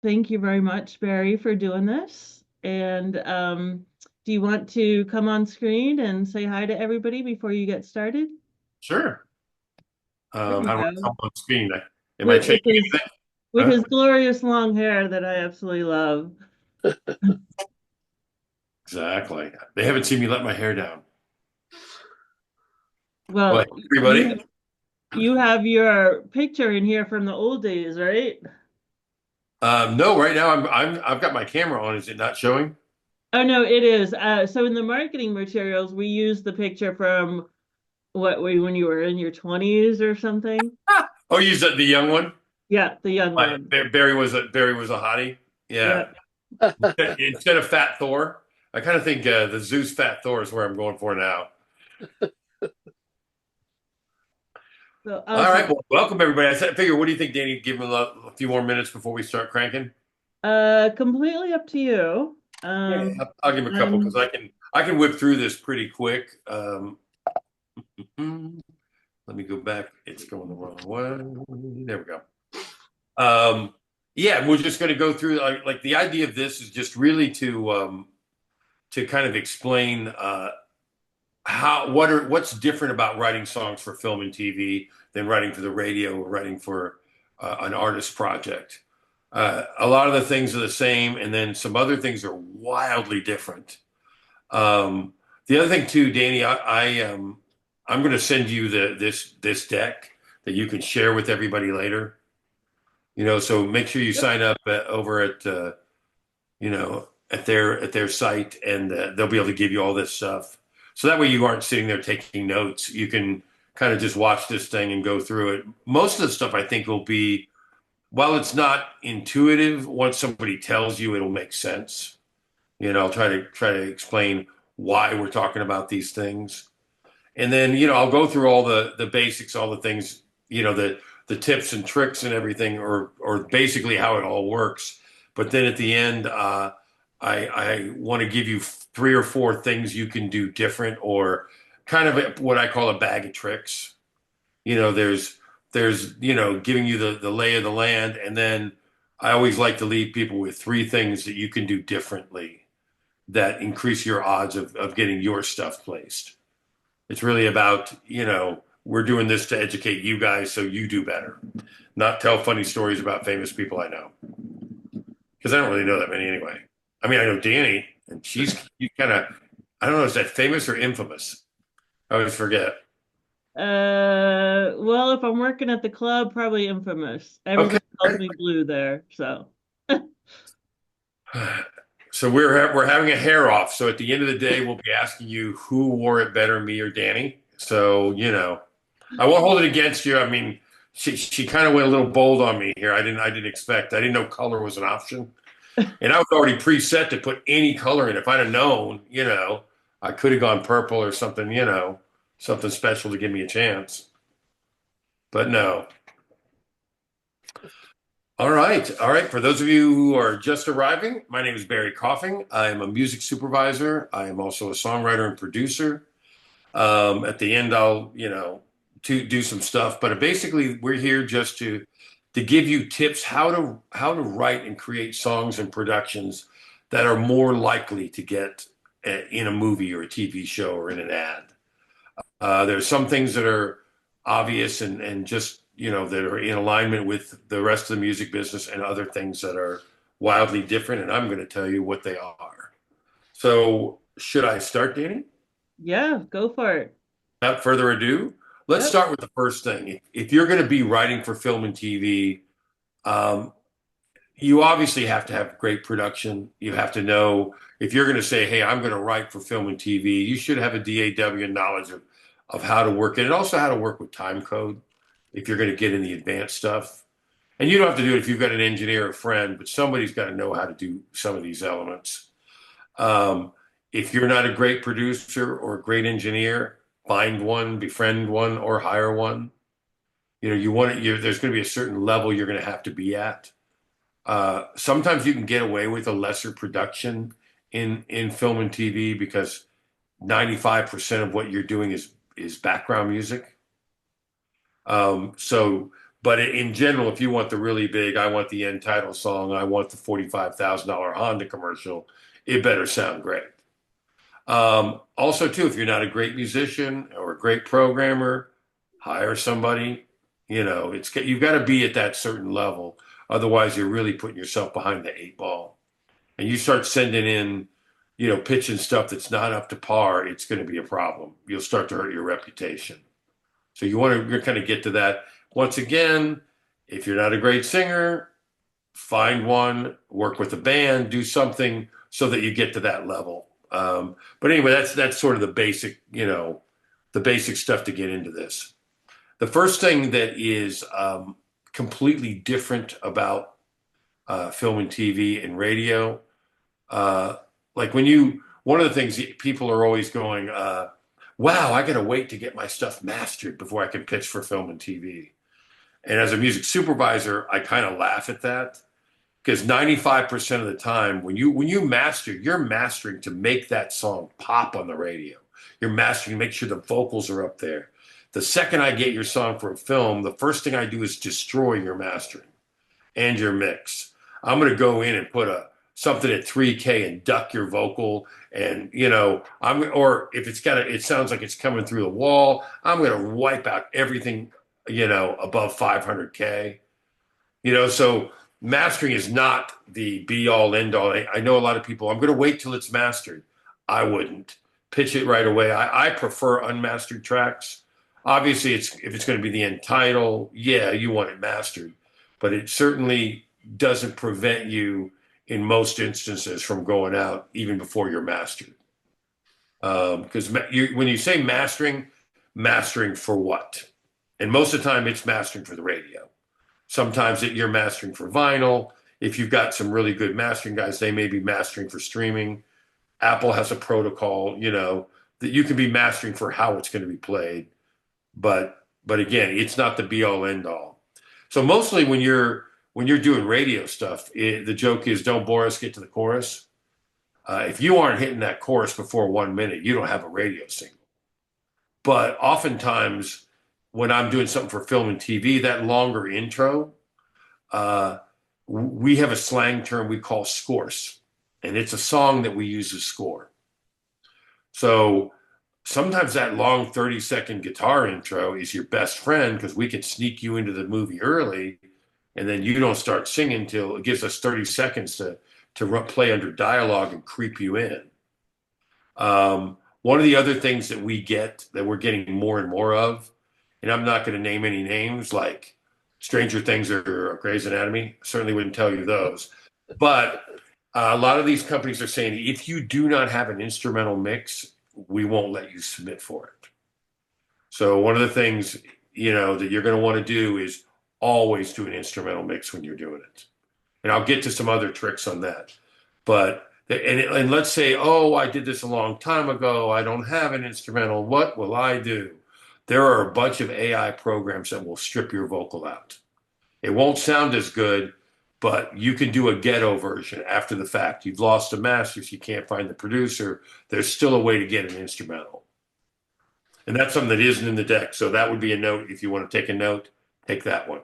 Thank you very much, Barry, for doing this. And do you want to come on screen and say hi to everybody before you get started? Sure. There you How do I go. come on screen? Am I With, with changing his anything? with Huh? his glorious long hair that I absolutely love. Exactly. They haven't seen me let my hair down. Well, Well, hey, you everybody. you have your picture in here from the old days, right? No, right now I've got my camera on. Is it not showing? Oh no, it is. So in the marketing materials, we use the picture from when you were in your 20s or something. Oh, you said the young one. Yeah, the young one. Barry was a hottie. Yeah. Yeah. Instead of Fat Thor, I kind of think the Zeus Fat Thor is where I'm going for now. So All awesome. right. Well, welcome everybody. Figure, what do you think, Danny? Give him a few more minutes before we start cranking. Completely up to you. Yeah, I'll give him a couple because I'm I can whip through this pretty quick. Let me go back. It's going the wrong way. There we go. Um, yeah, we're just going to go through like the idea of this is just really to kind of explain what's different about writing songs for film and TV than writing for the radio or writing for an artist project. A lot of the things are the same, and then some other things are wildly different. Um, the other thing too, Danny, I'm going to send you this deck that you can share with everybody later. So make sure you Yep. sign up over at at their site, and they'll be able to give you all this stuff. So that way you aren't sitting there taking notes. You can kind of just watch this thing and go through it. Most of the stuff I think will be, while it's not intuitive, once somebody tells you, it'll make sense. I'll try to explain why we're talking about these things. And then, I'll go through all the basics, all the things, the tips and tricks and everything, or basically how it all works. But then at the end, I want to give you three or four things you can do different, or kind of what I call a bag of tricks. There's giving you the lay of the land, and then I always like to leave people with three things that you can do differently that increase your odds of getting your stuff placed. It's really about, we're doing this to educate you guys so you do better, not tell funny stories about famous people I know. Because I don't really know that many anyway. I mean, I know Danny, and you kind of, I don't know, is that famous or infamous? I always forget. Well, if I'm working at the club, probably infamous. Okay. Everybody calls me Blue there, so. So we're having a hair off. So at the end of the day, we'll be asking you who wore it better, me or Danny. So, I won't hold it against you. I mean, she kind of went a little bold on me here. I didn't expect. I didn't know color was an option, and I was already preset to put any color in. If I'd have known, I could have gone purple or something. Something special to give me a chance. But no. All right, all right. For those of you who are just arriving, my name is Barry Coffing. I am a music supervisor. I am also a songwriter and producer. At the end, I'll to do some stuff, but basically, we're here just to give you tips how to write and create songs and productions that are more likely to get in a movie or a TV show or in an ad. There's some things that are obvious and just that are in alignment with the rest of the music business, and other things that are wildly different. And I'm going to tell you what they are. So, should I start, Danny? Yeah, go for it. Without further ado, let's Yep. start with the first thing. If you're going to be writing for film and TV, um, you obviously have to have great production. You have to know, if you're going to say, "Hey, I'm going to write for film and TV," you should have a DAW knowledge of how to work it, and also how to work with time code if you're going to get in the advanced stuff. And you don't have to do it if you've got an engineer or friend, but somebody's got to know how to do some of these elements. Um, if you're not a great producer or a great engineer, find one, befriend one, or hire one. You want it. There's going to be a certain level you're going to have to be at. Sometimes you can get away with a lesser production in film and TV because 95% of what you're doing is background music. So, But in general, if you want the really big, I want the end title song, I want the $45,000 Honda commercial, it better sound great. Also, too, if you're not a great musician or a great programmer, hire somebody. You've got to be at that certain level. Otherwise, you're really putting yourself behind the eight ball. And you start sending in, pitching stuff that's not up to par, it's going to be a problem. You'll start to hurt your reputation. So you want to kind of get to that. Once again, if you're not a great singer, find one, work with a band, do something so that you get to that level. But anyway, that's sort of the basic stuff to get into this. The first thing that is completely different about film and TV and radio, like one of the things people are always going, wow, I got to wait to get my stuff mastered before I can pitch for film and TV. And as a music supervisor, I kind of laugh at that because 95% of the time when you master, you're mastering to make that song pop on the radio. You're mastering to make sure the vocals are up there. The second I get your song for a film, the first thing I do is destroy your mastering and your mix. I'm going to go in and put something at 3K and duck your vocal, and or if it sounds like it's coming through the wall, I'm going to wipe out everything above 500K. So mastering is not the be all end all. I know a lot of people, I'm going to wait till it's mastered. I wouldn't pitch it right away. I prefer unmastered tracks. Obviously, if it's going to be the end title, yeah, you want it mastered, but it certainly doesn't prevent you in most instances from going out even before you're mastered. Because when you say mastering for what? And most of the time it's mastering for the radio. Sometimes you're mastering for vinyl. If you've got some really good mastering guys, they may be mastering for streaming. Apple has a protocol, that you can be mastering for how it's going to be played. But again, it's not the be all end all. So mostly when you're doing radio stuff, the joke is don't bore us, get to the chorus. If you aren't hitting that chorus before 1 minute, you don't have a radio single. But oftentimes when I'm doing something for film and TV, that longer intro, we have a slang term we call scores. And it's a song that we use as score. So sometimes that long 30-second guitar intro is your best friend because we can sneak you into the movie early, and then you don't start singing till it gives us 30 seconds to play under dialogue and creep you in. One of the other things that we're getting more and more of, and I'm not going to name any names like Stranger Things or Grey's Anatomy, certainly wouldn't tell you those, but a lot of these companies are saying if you do not have an instrumental mix, we won't let you submit for it. So one of the things, that you're going to want to do is always do an instrumental mix when you're doing it. And I'll get to some other tricks on that. But, and let's say, oh, I did this a long time ago. I don't have an instrumental. What will I do? There are a bunch of AI programs that will strip your vocal out. It won't sound as good, but you can do a ghetto version after the fact. You've lost the masters, you can't find the producer. There's still a way to get an instrumental. And that's something that isn't in the deck. So that would be a note. If you want to take a note, take that one.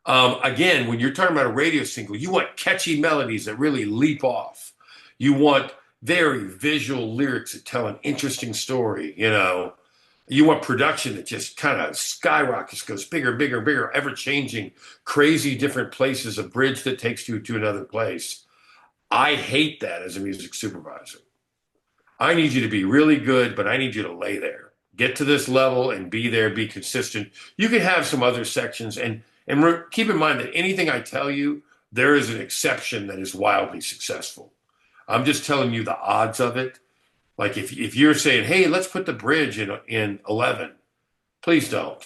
Again, when you're talking about a radio single, you want catchy melodies that really leap off. You want very visual lyrics that tell an interesting story, You want production that just kind of skyrockets, goes bigger, bigger, bigger, ever changing, crazy different places, a bridge that takes you to another place. I hate that as a music supervisor. I need you to be really good, but I need you to lay there. Get to this level and be there, be consistent. You can have some other sections, and keep in mind that anything I tell you, there is an exception that is wildly successful. I'm just telling you the odds of it. Like if you're saying, hey, let's put the bridge in 11, please don't.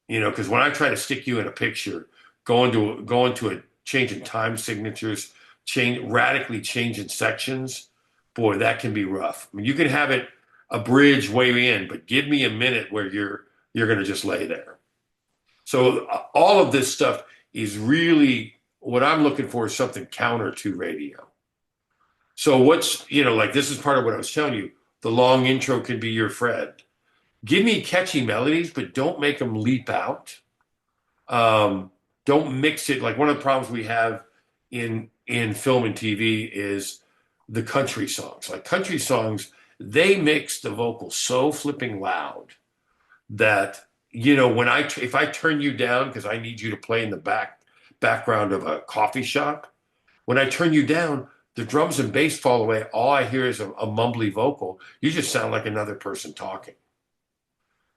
Because when I try to stick you in a picture, going to a change in time signatures, radically changing sections, boy, that can be rough. I mean, you can have it a bridge way in, but give me a minute where you're going to just lay there. So all of this stuff is really what I'm looking for is something counter to radio. So like this is part of what I was telling you. The long intro can be your friend. Give me catchy melodies, but don't make them leap out. Um, don't mix it. Like one of the problems we have in film and TV is the country songs. Like country songs, they mix the vocals so flipping loud that when if I turn you down because I need you to play in the background of a coffee shop, when I turn you down, the drums and bass fall away. All I hear is a mumbly vocal. You just sound like another person talking.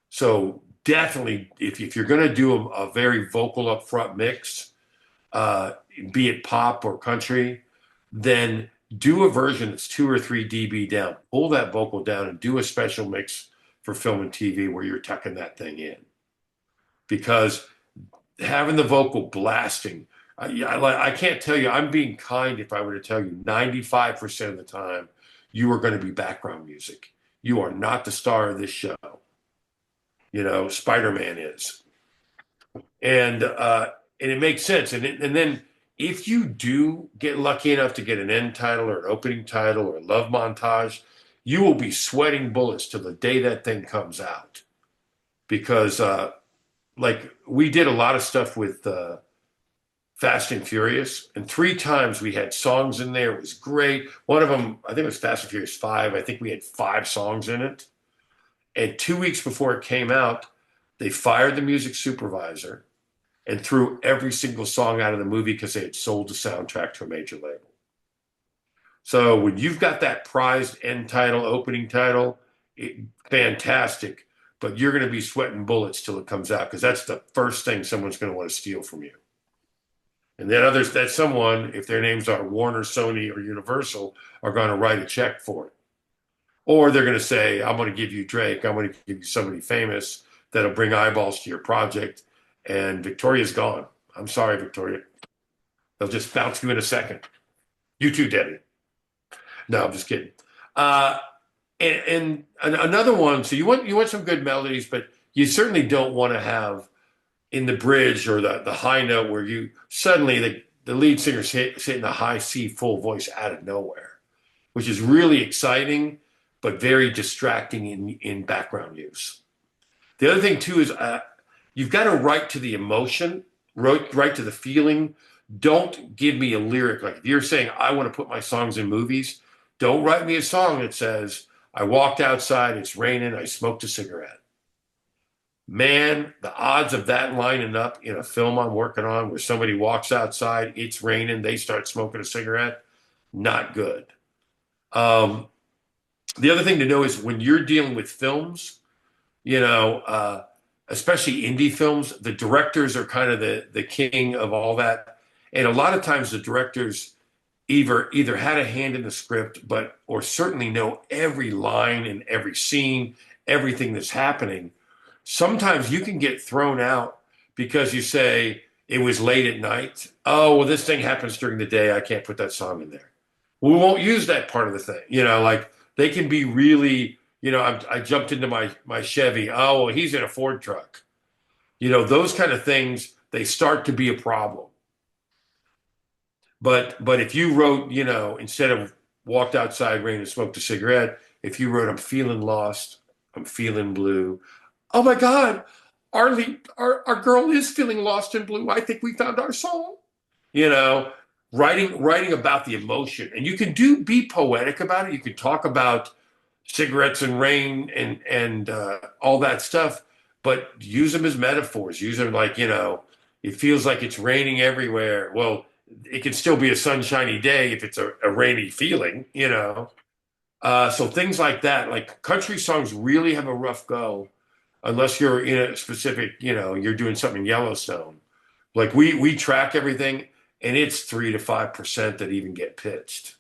So definitely, if you're going to do a very vocal upfront mix, uh, be it pop or country, then do a version that's 2 or 3 dB down. Pull that vocal down and do a special mix for film and TV where you're tucking that thing in. Because having the vocal blasting, I can't tell you, I'm being kind if I were to tell you 95% of the time you are going to be background music. You are not the star of this show. Spider-Man is. And it makes sense. And then if you do get lucky enough to get an end title or an opening title or a love montage, you will be sweating bullets till the day that thing comes out. Because like we did a lot of stuff with Fast and Furious, and 3 times we had songs in there. It was great. One of them, I think it was Fast and Furious 5. I think we had 5 songs in it. And 2 weeks before it came out, they fired the music supervisor and threw every single song out of the movie because they had sold the soundtrack to a major label. So when you've got that prized end title, opening title, fantastic, but you're going to be sweating bullets till it comes out because that's the first thing someone's going to want to steal from you. And then that someone, if their names are Warner, Sony, or Universal, are going to write a check for it. Or they're going to say, I'm going to give you Drake, I'm going to give you somebody famous that'll bring eyeballs to your project. And Victoria's gone. I'm sorry, Victoria. They'll just bounce you in a second. You too, Debbie. No, I'm just kidding. Uh, and another one. So you want some good melodies, but you certainly don't want to have in the bridge or the high note where you suddenly the lead singer's hitting a high C full voice out of nowhere, which is really exciting, but very distracting in background use. The other thing too is you've got to write to the emotion, write to the feeling. Don't give me a lyric. Like if you're saying, I want to put my songs in movies, don't write me a song that says, I walked outside, it's raining, I smoked a cigarette. Man, the odds of that lining up in a film I'm working on where somebody walks outside, it's raining, they start smoking a cigarette, not good. Um, the other thing to know is when you're dealing with films, you know, especially indie films, the directors are kind of the king of all that. And a lot of times the directors either had a hand in the script, or certainly know every line and every scene, everything that's happening. Sometimes you can get thrown out because you say it was late at night. Oh, well, this thing happens during the day. I can't put that song in there. We won't use that part of the thing. Like they can be really, I jumped into my Chevy. Oh, well, he's in a Ford truck. Those kind of things, they start to be a problem. But if you wrote, instead of walked outside, rain and smoked a cigarette, if you wrote, I'm feeling lost, I'm feeling blue. Oh my God, our girl is feeling lost and blue. I think we found our song. You know, writing about the emotion, and you can be poetic about it. You can talk about cigarettes and rain and all that stuff, but use them as metaphors. Use them like it feels like it's raining everywhere. Well, it can still be a sunshiny day if it's a rainy feeling. So things like that, like country songs, really have a rough go unless you're in a specific, you're doing something in Yellowstone. Like we track everything, and it's 3 to 5% that even get pitched.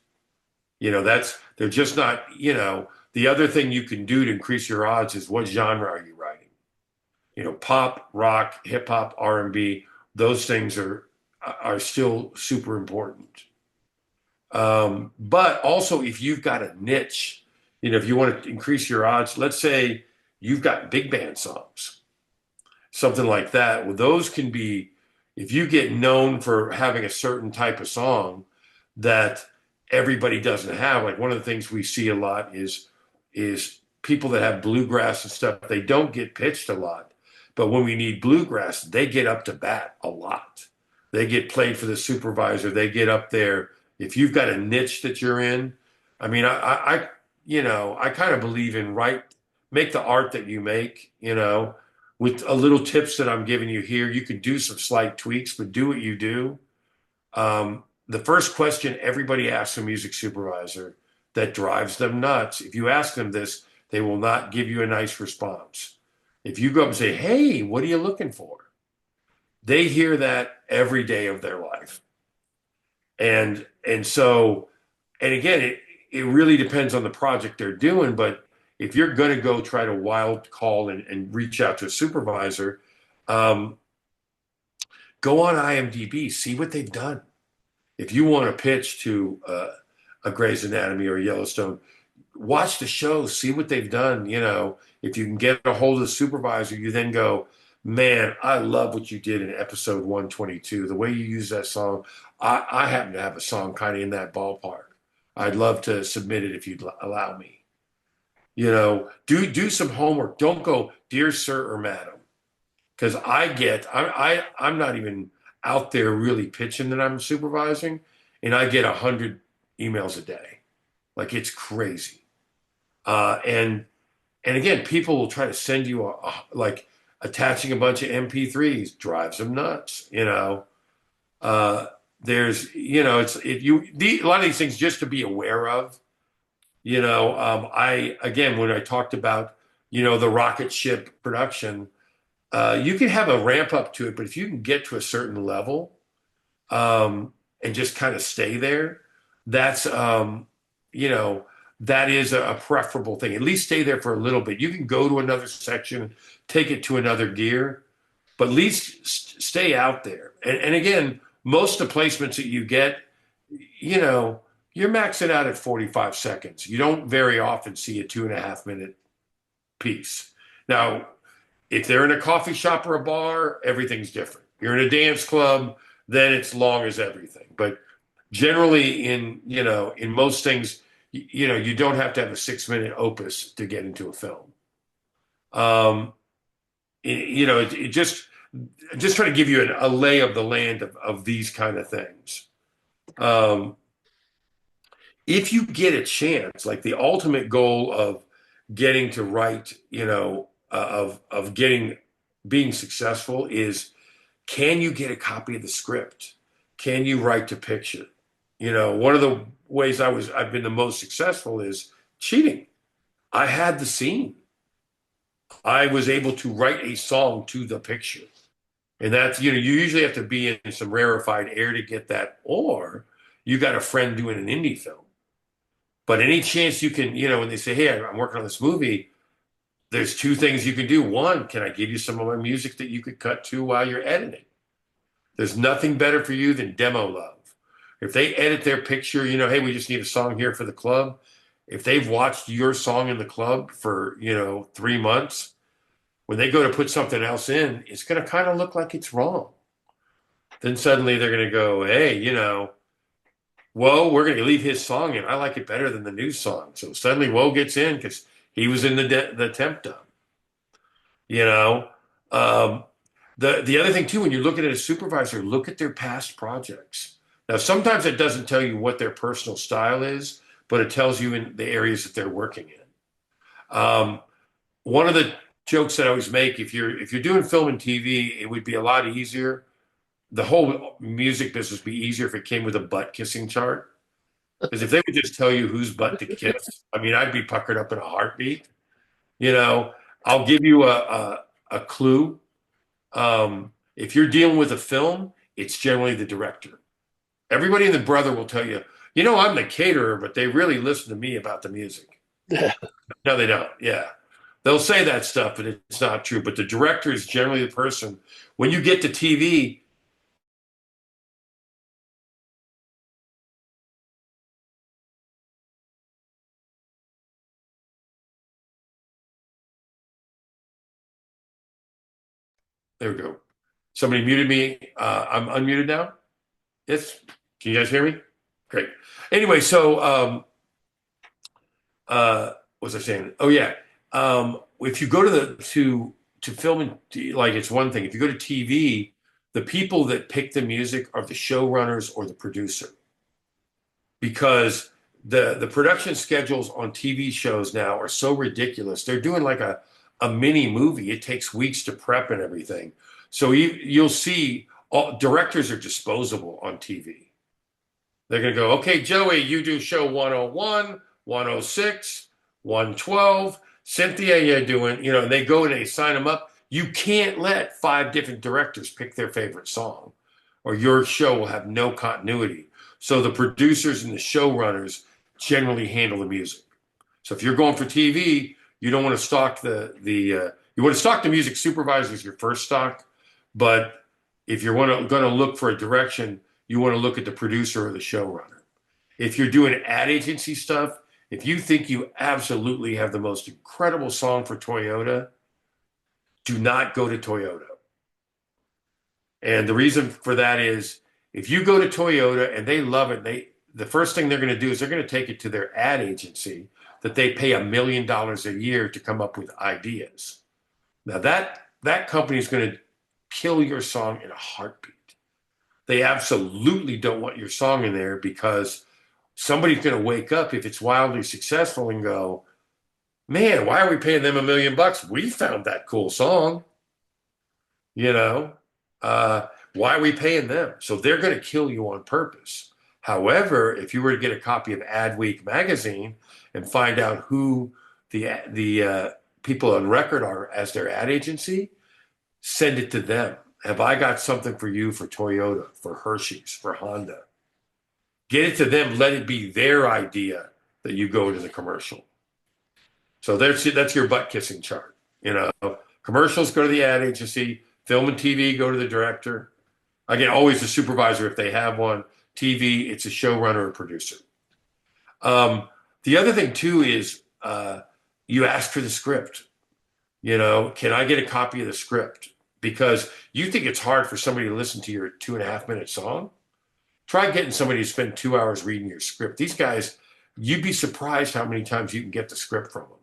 They're just not. The other thing you can do to increase your odds is what genre are you writing? Pop, rock, hip hop, R&B. Those things are still super important. But also, if you've got a niche, if you want to increase your odds, let's say you've got big band songs, something like that. Well, those can be, if you get known for having a certain type of song that everybody doesn't have. Like one of the things we see a lot is people that have bluegrass and stuff. They don't get pitched a lot, But when we need bluegrass, they get up to bat a lot. They get played for the supervisor. They get up there. If you've got a niche that you're in, I mean, I kind of believe in make the art that you make, with a little tips that I'm giving you here. You can do some slight tweaks, but do what you do. The first question everybody asks a music supervisor that drives them nuts, if you ask them this, they will not give you a nice response. If you go up and say, "Hey, what are you looking for?" They hear that every day of their life. And again, it really depends on the project they're doing, but if you're going to go try to wild call and reach out to a supervisor, um, go on IMDb, see what they've done. If you want to pitch to a Grey's Anatomy or Yellowstone, watch the show, see what they've done. If you can get a hold of the supervisor, you then go, "Man, I love what you did in episode 122. The way you use that song, I happen to have a song kind of in that ballpark. I'd love to submit it if you'd allow me." Do some homework. Don't go, "Dear sir or madam," because I'm not even out there really pitching that I'm supervising, and I get 100 emails a day. Like, it's crazy. And again, people will try to send you like attaching a bunch of MP3s drives them nuts. Uh, a lot of these things just to be aware of. I again when I talked about the rocket ship production, you can have a ramp up to it, but if you can get to a certain level, and just kind of stay there, that's you know, that is a preferable thing. At least stay there for a little bit. You can go to another section, take it to another gear, but at least stay out there. And again, most of the placements that you get, you know, you're maxing out at 45 seconds. You don't very often see a 2.5 minute piece. Now, if they're in a coffee shop or a bar, everything's different. You're in a dance club, then it's long as everything. But generally, in most things, you don't have to have a 6 minute opus to get into a film. Um, it just try to give you a lay of the land of these kind of things. Um, if you get a chance, like the ultimate goal of getting to write, of getting being successful is, can you get a copy of the script? Can you write to picture? One of the ways I've been the most successful is cheating. I had the scene. I was able to write a song to the picture. And that's, you usually have to be in some rarefied air to get that, or you got a friend doing an indie film. But any chance you can, when they say, "Hey, I'm working on this movie," there's two things you can do. One, can I give you some of my music that you could cut to while you're editing? There's nothing better for you than demo love. If they edit their picture, "Hey, we just need a song here for the club." If they've watched your song in the club for, 3 months, when they go to put something else in, it's going to kind of look like it's wrong. Then suddenly they're going to go, "Hey, Woe, we're going to leave his song in. I like it better than the new song." So suddenly Woe gets in because he was in the temp dub. You know, um, the other thing too, when you're looking at a supervisor, look at their past projects. Now, sometimes it doesn't tell you what their personal style is, but it tells you in the areas that they're working in. One of the jokes that I always make, if you're doing film and TV, it would be a lot easier. The whole music business would be easier if it came with a butt kissing chart. Because if they would just tell you whose butt to kiss, I mean, I'd be puckered up in a heartbeat. You know, I'll give you a clue. If you're dealing with a film, it's generally the director. Everybody and the brother will tell you, "I'm the caterer, but they really listen to me about the music." No, they don't. Yeah. They'll say that stuff, but it's not true. But the director is generally the person. When you get to TV, there we go. Somebody muted me. I'm unmuted now. Yes. Can you guys hear me? Great. Anyway, so what was I saying? Oh yeah. If you go to to film and like it's one thing. If you go to TV, the people that pick the music are the showrunners or the producer because the production schedules on TV shows now are so ridiculous. They're doing like a mini movie. It takes weeks to prep and everything. So you'll see all directors are disposable on TV. They're going to go, okay, Joey, you do show 101, 106, 112. Cynthia, you're doing, and they go and they sign them up. You can't let five different directors pick their favorite song, or your show will have no continuity. So the producers and the showrunners generally handle the music. So if you're going for TV, you don't want to stock you want to stock the music supervisor as your first stock, but if you're going to look for a direction, you want to look at the producer or the showrunner. If you're doing ad agency stuff, if you think you absolutely have the most incredible song for Toyota, do not go to Toyota. And the reason for that is if you go to Toyota and they love it, the first thing they're going to do is they're going to take it to their ad agency that they pay $1 million a year to come up with ideas. Now that company is going to kill your song in a heartbeat. They absolutely don't want your song in there because somebody's going to wake up if it's wildly successful and go, man, why are we paying them $1 million? We found that cool song. You know, why are we paying them? So they're going to kill you on purpose. However, if you were to get a copy of Adweek magazine and find out who the people on record are as their ad agency, send it to them. Have I got something for you for Toyota, for Hershey's, for Honda? Get it to them. Let it be their idea that you go to the commercial. So that's your butt kissing chart. Commercials go to the ad agency, film and TV go to the director. Again, always the supervisor if they have one. TV, it's a showrunner or producer. The other thing too is you ask for the script. Can I get a copy of the script? Because you think it's hard for somebody to listen to your 2.5 minute song. Try getting somebody to spend 2 hours reading your script. These guys, you'd be surprised how many times you can get the script from them.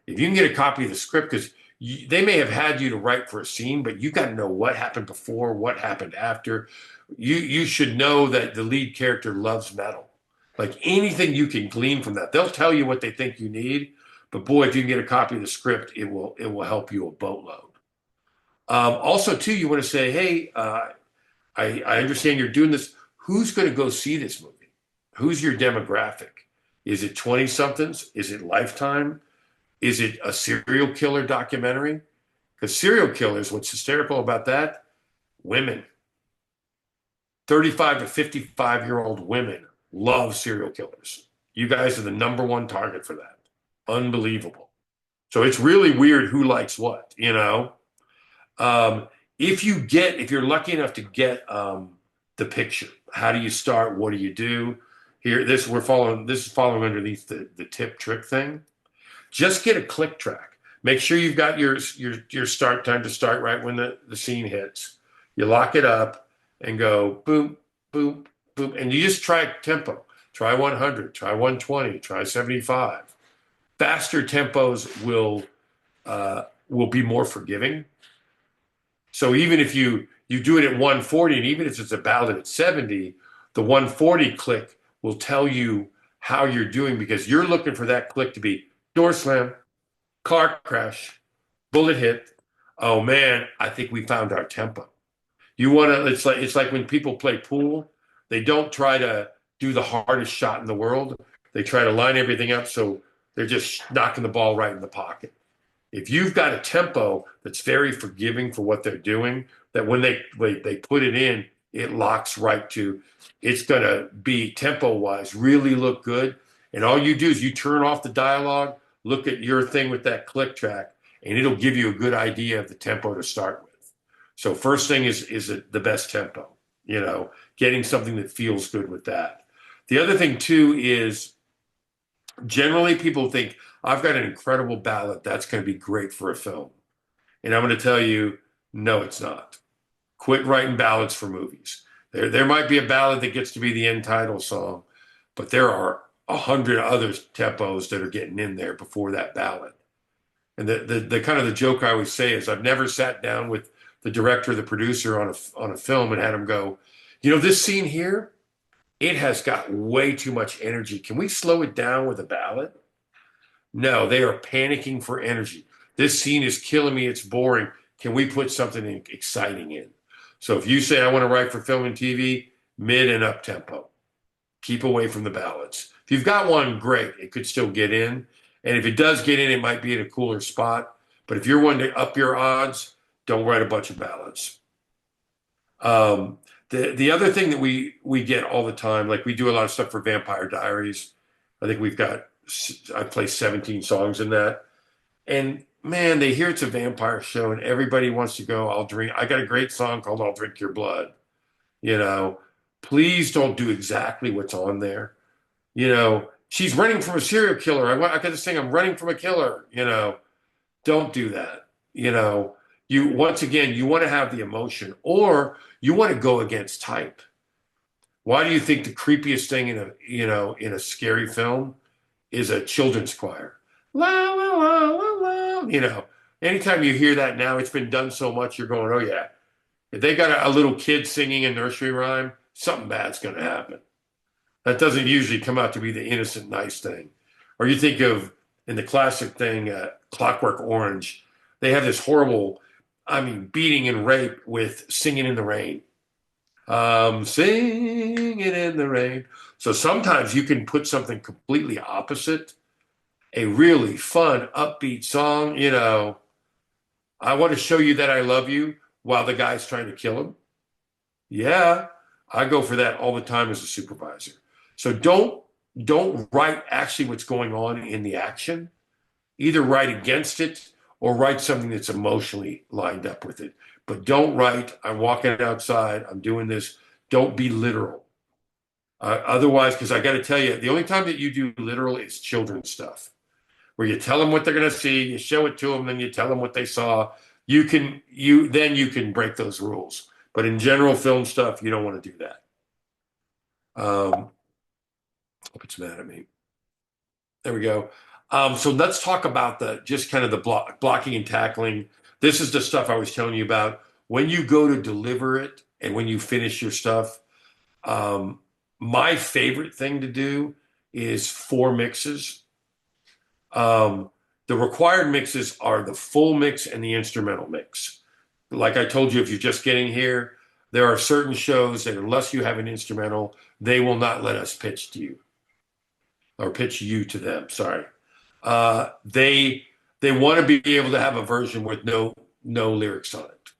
If you can get a copy of the script, because they may have had you to write for a scene, but you got to know what happened before, what happened after. You should know that the lead character loves metal. Like anything you can glean from that. They'll tell you what they think you need, but boy, if you can get a copy of the script, it will help you a boatload. Also, too, you want to say, hey, I understand you're doing this. Who's going to go see this movie? Who's your demographic? Is it 20-somethings? Is it Lifetime? Is it a serial killer documentary? Because serial killers, what's hysterical about that? Women. 35 to 55-year-old women love serial killers. You guys are the number one target for that. Unbelievable. So it's really weird who likes what, if you're lucky enough to get the picture, how do you start? What do you do? Here, this is following underneath the tip trick thing. Just get a click track. Make sure you've got your start time to start right when the scene hits. You lock it up and go boom, boom, boom, and you just try tempo. Try 100, try 120, try 75. Faster tempos will be more forgiving. So even if you do it at 140, and even if it's a ballad at 70, the 140 click will tell you how you're doing because you're looking for that click to be door slam, car crash, bullet hit. Oh man, I think we found our tempo. It's like when people play pool, they don't try to do the hardest shot in the world. They try to line everything up so they're just knocking the ball right in the pocket. If you've got a tempo that's very forgiving for what they're doing, that when they put it in, it locks right to, it's going to be tempo-wise, really look good. And all you do is you turn off the dialogue, look at your thing with that click track, and it'll give you a good idea of the tempo to start with. So first thing is the best tempo, getting something that feels good with that. The other thing, too, is generally people think, I've got an incredible ballad. That's going to be great for a film. And I'm going to tell you, no, it's not. Quit writing ballads for movies. There might be a ballad that gets to be the end title song, but there are 100 other tempos that are getting in there before that ballad. And the kind of the joke I always say is I've never sat down with the director or the producer on a film and had them go, this scene here, it has got way too much energy. Can we slow it down with a ballad? No, they are panicking for energy. This scene is killing me. It's boring. Can we put something exciting in? So if you say I want to write for film and TV, mid and up tempo, keep away from the ballads. If you've got one, great. It could still get in. And if it does get in, it might be in a cooler spot. But if you're wanting to up your odds, don't write a bunch of ballads. The other thing that we get all the time, like we do a lot of stuff for Vampire Diaries. I think I play 17 songs in that. And man, they hear it's a vampire show and everybody wants to go, I'll drink. I got a great song called I'll Drink Your Blood. You know, please don't do exactly what's on there. She's running from a serial killer. I got this thing, I'm running from a killer. Don't do that. Once again, you want to have the emotion or you want to go against type. Why do you think the creepiest thing in a scary film is a children's choir? La la la la la. Anytime you hear that now, it's been done so much, you're going, oh yeah. If they got a little kid singing a nursery rhyme, something bad's going to happen. That doesn't usually come out to be the innocent, nice thing. Or you think of in the classic thing, Clockwork Orange, they have this horrible, beating and rape with Singing in the Rain. Singing in the rain. So sometimes you can put something completely opposite, a really fun, upbeat song. I want to show you that I love you while the guy's trying to kill him. Yeah, I go for that all the time as a supervisor. So don't write actually what's going on in the action. Either write against it or write something that's emotionally lined up with it. But don't write, I'm walking outside, I'm doing this. Don't be literal. Otherwise, because I got to tell you, the only time that you do literal is children's stuff, where you tell them what they're going to see, you show it to them, then you tell them what they saw. You can break those rules. But in general film stuff, you don't want to do that. Hope it's mad at me. There we go. So let's talk about the just kind of the blocking and tackling. This is the stuff I was telling you about. When you go to deliver it and when you finish your stuff, my favorite thing to do is 4 mixes. The required mixes are the full mix and the instrumental mix. Like I told you, if you're just getting here, there are certain shows that unless you have an instrumental, they will not let us pitch to you or pitch you to them. Sorry. They want to be able to have a version with no lyrics on it,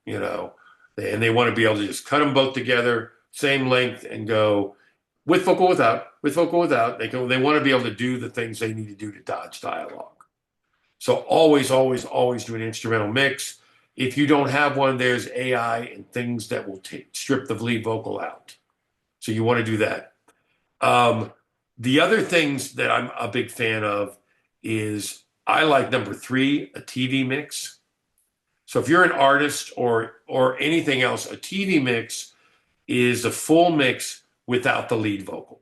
and they want to be able to just cut them both together, same length, and go with vocal without. They want to be able to do the things they need to do to dodge dialogue. So always, always, always do an instrumental mix. If you don't have one, there's AI and things that will strip the lead vocal out. So you want to do that. The other things that I'm a big fan of is I like number 3, a TV mix. So if you're an artist or anything else, a TV mix is a full mix without the lead vocal.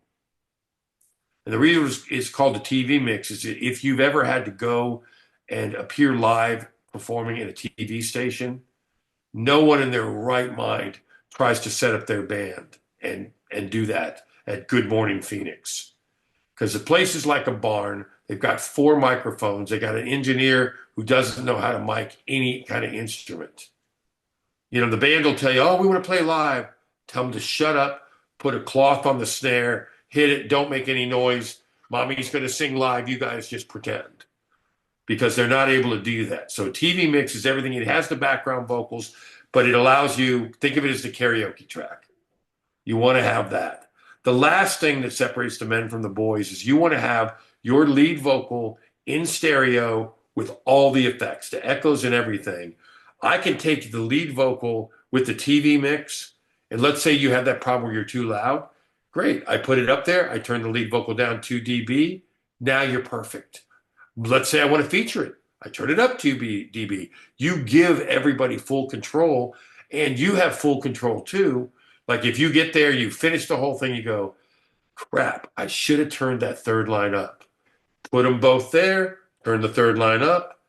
And the reason it's called a TV mix is if you've ever had to go and appear live performing at a TV station, no one in their right mind tries to set up their band and do that at Good Morning Phoenix. Because the place is like a barn. They've got 4 microphones. They got an engineer who doesn't know how to mic any kind of instrument. The band will tell you, oh, we want to play live. Tell them to shut up, put a cloth on the snare, hit it, don't make any noise. Mommy's going to sing live. You guys just pretend. Because they're not able to do that. So TV mix is everything. It has the background vocals, but it allows you, think of it as the karaoke track. You want to have that. The last thing that separates the men from the boys is you want to have your lead vocal in stereo with all the effects, the echoes and everything. I can take the lead vocal with the TV mix, and let's say you have that problem where you're too loud. Great. I put it up there. I turn the lead vocal down 2 dB. Now you're perfect. Let's say I want to feature it. I turn it up 2 dB. You give everybody full control, and you have full control too. Like if you get there, you finish the whole thing, you go, crap, I should have turned that third line up. Put them both there, turn the third line up,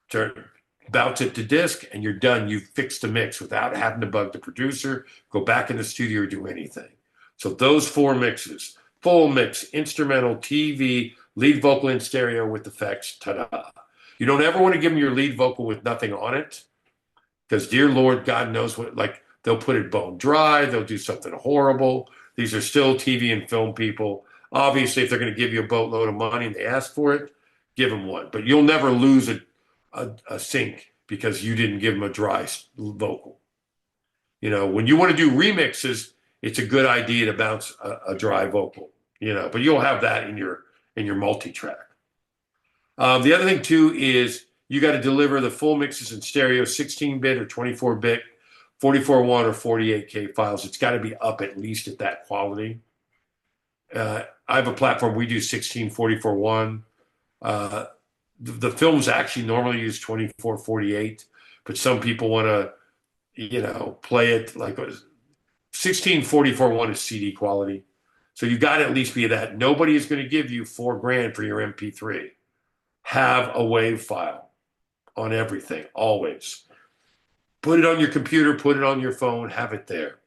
turn, bounce it to disc, and you're done. You've fixed the mix without having to bug the producer, go back in the studio, or do anything. So those four mixes, full mix, instrumental, TV, lead vocal in stereo with effects, ta-da. You don't ever want to give them your lead vocal with nothing on it, because dear Lord, God knows what, like they'll put it bone dry, they'll do something horrible. These are still TV and film people. Obviously, if they're going to give you a boatload of money and they ask for it, give them one. But you'll never lose a sync because you didn't give them a dry vocal. When you want to do remixes, it's a good idea to bounce a dry vocal. But you'll have that in your multi-track. The other thing too is you got to deliver the full mixes in stereo, 16-bit or 24-bit, 44.1 or 48K files. It's got to be up at least at that quality. I have a platform, we do 16, 44.1. The films actually normally use 24, 48, but some people want to, play it like 16, 44.1 is CD quality. So you got to at least be that. Nobody is going to give you $4,000 for your MP3. Have a WAV file on everything, always. Put it on your computer, put it on your phone, have it there.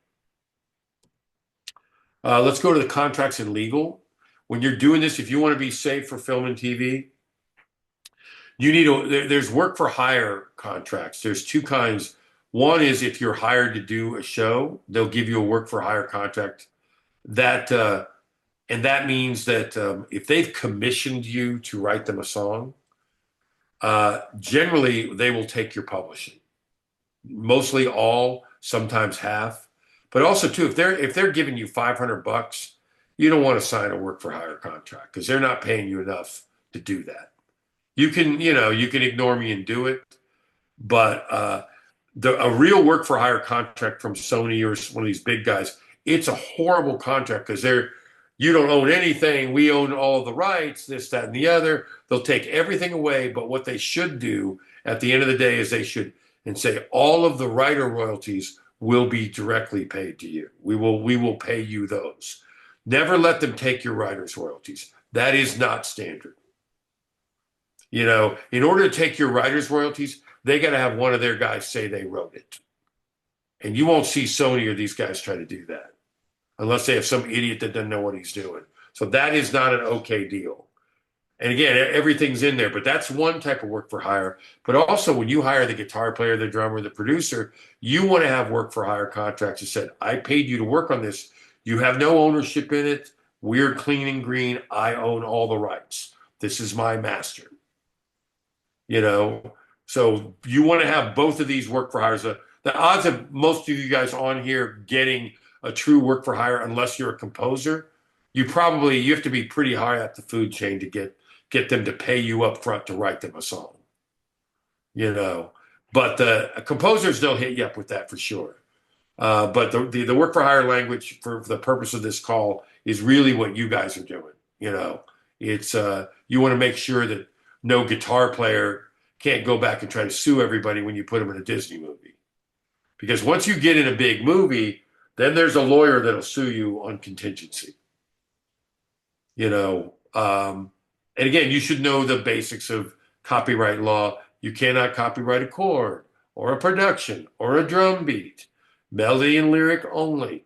Let's go to the contracts and legal. When you're doing this, if you want to be safe for film and TV, there's work for hire contracts. There's two kinds. One is if you're hired to do a show, they'll give you a work for hire contract. And that means that if they've commissioned you to write them a song, generally they will take your publishing. Mostly all, sometimes half. But also too, if they're giving you $500, you don't want to sign a work for hire contract because they're not paying you enough to do that. You can ignore me and do it, but a real work for hire contract from Sony or one of these big guys, it's a horrible contract because you don't own anything. We own all the rights, this, that, and the other. They'll take everything away. But what they should do at the end of the day is they should say all of the writer royalties will be directly paid to you. We will pay you those. Never let them take your writer's royalties. That is not standard. In order to take your writer's royalties, they got to have one of their guys say they wrote it. And you won't see Sony or these guys try to do that unless they have some idiot that doesn't know what he's doing. So that is not an okay deal. And again, everything's in there, but that's one type of work for hire. But also when you hire the guitar player, the drummer, the producer, you want to have work for hire contracts that said, I paid you to work on this. You have no ownership in it. We're clean and green. I own all the rights. This is my master. So you want to have both of these work for hires. The odds of most of you guys on here getting a true work for hire, unless you're a composer, you have to be pretty high up the food chain to get them to pay you up front to write them a song. But the composers, they'll hit you up with that for sure. But the work for hire language for the purpose of this call is really what you guys are doing. It's you want to make sure that no guitar player can't go back and try to sue everybody when you put them in a Disney movie. Because once you get in a big movie, then there's a lawyer that'll sue you on contingency. And again, you should know the basics of copyright law. You cannot copyright a chord or a production or a drum beat, melody and lyric only.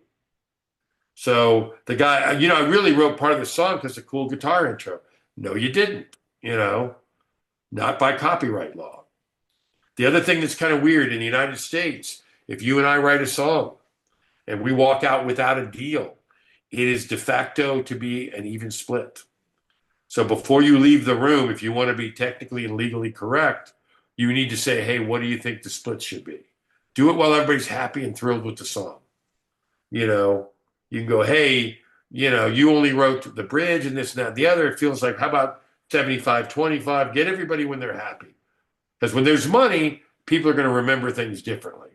So the guy, I really wrote part of the song because of a cool guitar intro. No, you didn't, not by copyright law. The other thing that's kind of weird in the United States, if you and I write a song and we walk out without a deal, it is de facto to be an even split. So before you leave the room, if you want to be technically and legally correct, you need to say, hey, what do you think the split should be? Do it while everybody's happy and thrilled with the song. You can go, hey, you only wrote the bridge and this and that and the other. It feels like, how about 75-25? Get everybody when they're happy. Because when there's money, people are going to remember things differently.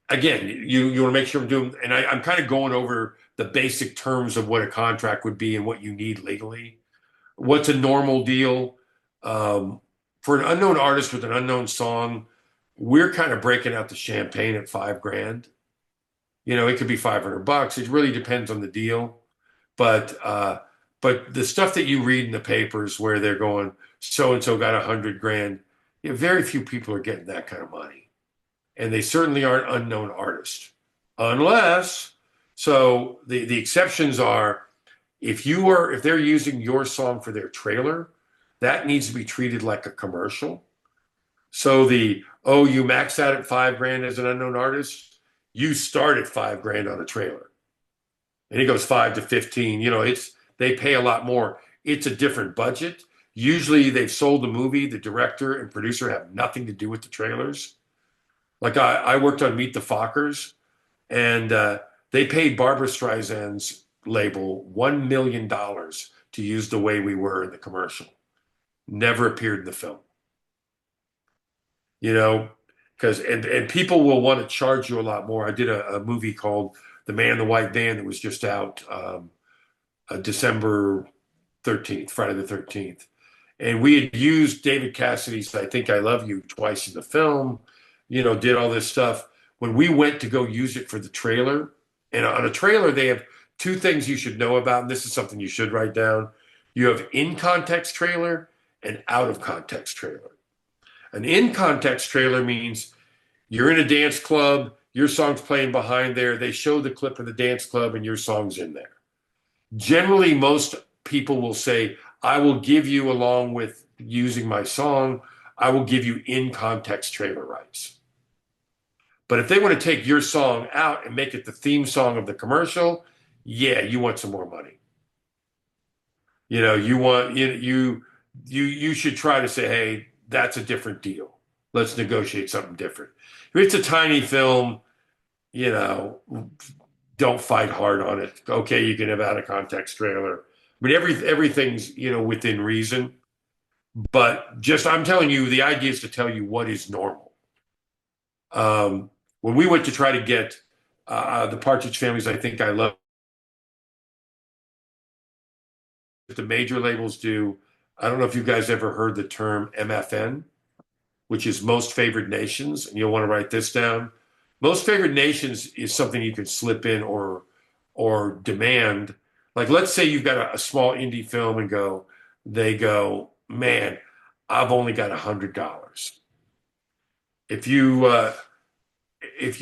Again, you want to make sure I'm doing, and I'm kind of going over the basic terms of what a contract would be and what you need legally. What's a normal deal? For an unknown artist with an unknown song, we're kind of breaking out the champagne at $5,000. It could be $500. It really depends on the deal. But But the stuff that you read in the papers where they're going, so and so got 100 grand, very few people are getting that kind of money. And they certainly aren't unknown artists. Unless, so the exceptions are if they're using your song for their trailer, that needs to be treated like a commercial. So oh, you maxed out at 5 grand as an unknown artist, you start at 5 grand on a trailer. And it goes 5 to 15. They pay a lot more. It's a different budget. Usually they've sold the movie, the director and producer have nothing to do with the trailers. Like I worked on Meet the Fockers, and they paid Barbara Streisand's label $1 million to use The Way We Were in the commercial. Never appeared in the film. You know, because and people will want to charge you a lot more. I did a movie called The Man in the White Van that was just out December 13th, Friday the 13th. And we had used David Cassidy's I Think I Love You twice in the film, did all this stuff. When we went to go use it for the trailer, and on a trailer, they have two things you should know about, and this is something you should write down. You have in context trailer and out of context trailer. An in context trailer means you're in a dance club, your song's playing behind there, they show the clip of the dance club, and your song's in there. Generally, most people will say, I will give you, along with using my song, I will give you in context trailer rights. But if they want to take your song out and make it the theme song of the commercial, yeah, you want some more money. You should try to say, hey, that's a different deal. Let's negotiate something different. If it's a tiny film, you know, don't fight hard on it. Okay, you can have out of context trailer. I mean, everything's within reason. But just I'm telling you, the idea is to tell you what is normal. When we went to try to get the Partridge Family's I Think I Love, the major labels do. I don't know if you guys ever heard the term MFN, which is Most Favored Nations, and you'll want to write this down. Most Favored Nations is something you can slip in or demand. Like, let's say you've got a small indie film and they go, man, I've only got $100. If you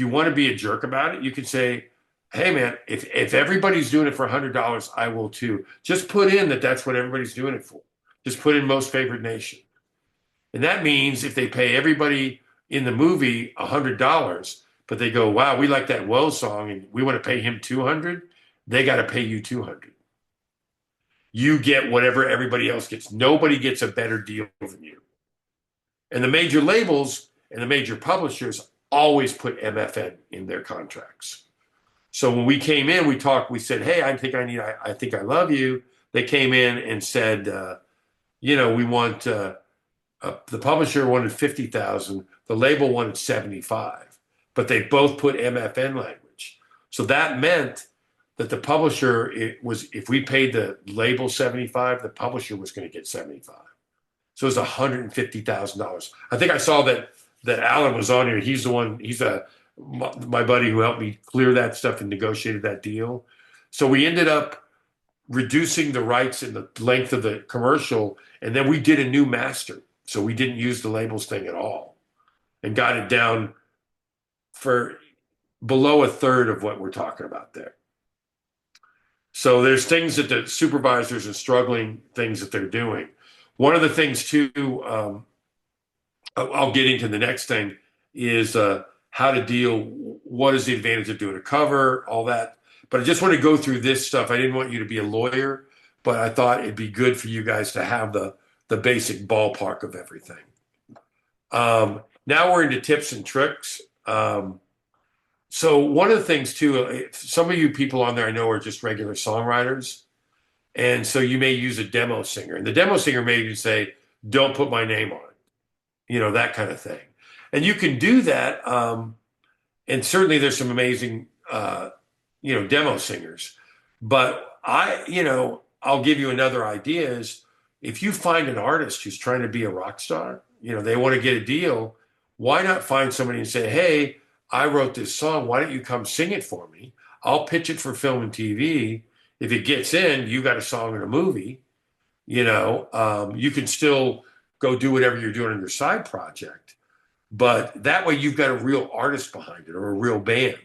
want to be a jerk about it, you can say, hey man, if everybody's doing it for $100, I will too. Just put in that's what everybody's doing it for. Just put in Most Favored Nation. And that means if they pay everybody in the movie $100, but they go, wow, we like that Wells song and we want to pay him $200, they got to pay you $200. You get whatever everybody else gets. Nobody gets a better deal than you. And the major labels and the major publishers always put MFN in their contracts. So when we came in, we said, hey, I think I love you. They came in and said, we want, the publisher wanted 50,000, the label wanted 75, but they both put MFN language. So that meant that the publisher, if we paid the label 75, the publisher was going to get 75. So it was $150,000. I think I saw that Alan was on here. He's my buddy who helped me clear that stuff and negotiated that deal. So we ended up reducing the rights and the length of the commercial, and then we did a new master. So we didn't use the labels thing at all and got it down for below a third of what we're talking about there. So there's things that the supervisors are struggling, things that they're doing. One of the things too, I'll get into the next thing, is how to deal, what is the advantage of doing a cover, all that. But I just want to go through this stuff. I didn't want you to be a lawyer, but I thought it'd be good for you guys to have the basic ballpark of everything. Now we're into tips and tricks. So one of the things too, some of you people on there I know are just regular songwriters. And so you may use a demo singer. And the demo singer may even say, don't put my name on it, that kind of thing. And you can do that. And certainly there's some amazing, demo singers. But I'll give you another idea is if you find an artist who's trying to be a rock star, they want to get a deal, why not find somebody and say, hey, I wrote this song. Why don't you come sing it for me? I'll pitch it for film and TV. If it gets in, you got a song in a movie, you can still go do whatever you're doing on your side project. But that way you've got a real artist behind it or a real band.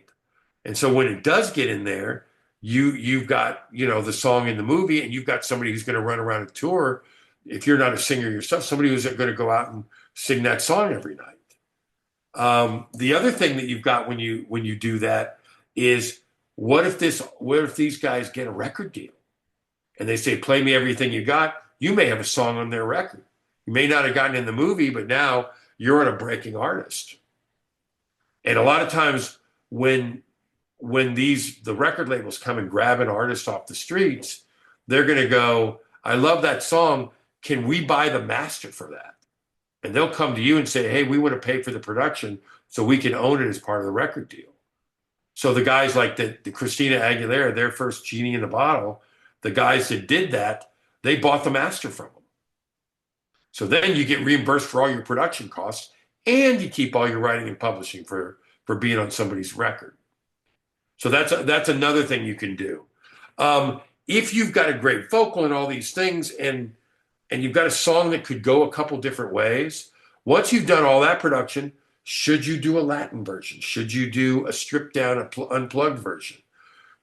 And so when it does get in there, you've got, the song in the movie, and you've got somebody who's going to run around a tour. If you're not a singer yourself, somebody who's going to go out and sing that song every night. The other thing that you've got when you do that is what if these guys get a record deal and they say, play me everything you got? You may have a song on their record. You may not have gotten in the movie, but now you're a breaking artist. And a lot of times when the record labels come and grab an artist off the streets, they're going to go, I love that song. Can we buy the master for that? And they'll come to you and say, hey, we want to pay for the production so we can own it as part of the record deal. So the guys like the Christina Aguilera, their first Genie in the Bottle, the guys that did that, they bought the master from them. So then you get reimbursed for all your production costs, and you keep all your writing and publishing for being on somebody's record. So that's another thing you can do. If you've got a great vocal and all these things, and you've got a song that could go a couple different ways, once you've done all that production, should you do a Latin version? Should you do a stripped down, unplugged version?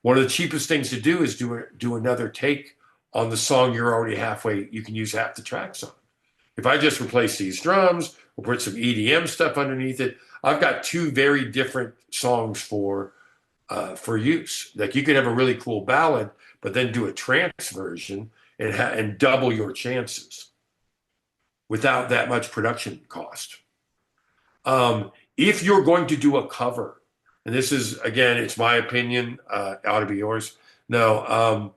One of the cheapest things to do is do another take on the song you're already halfway. You can use half the tracks on. If I just replace these drums or put some EDM stuff underneath it, I've got two very different songs for use. Like you could have a really cool ballad, but then do a trance version and double your chances without that much production cost. If you're going to do a cover, and this is, again, it's my opinion, ought to be yours. No,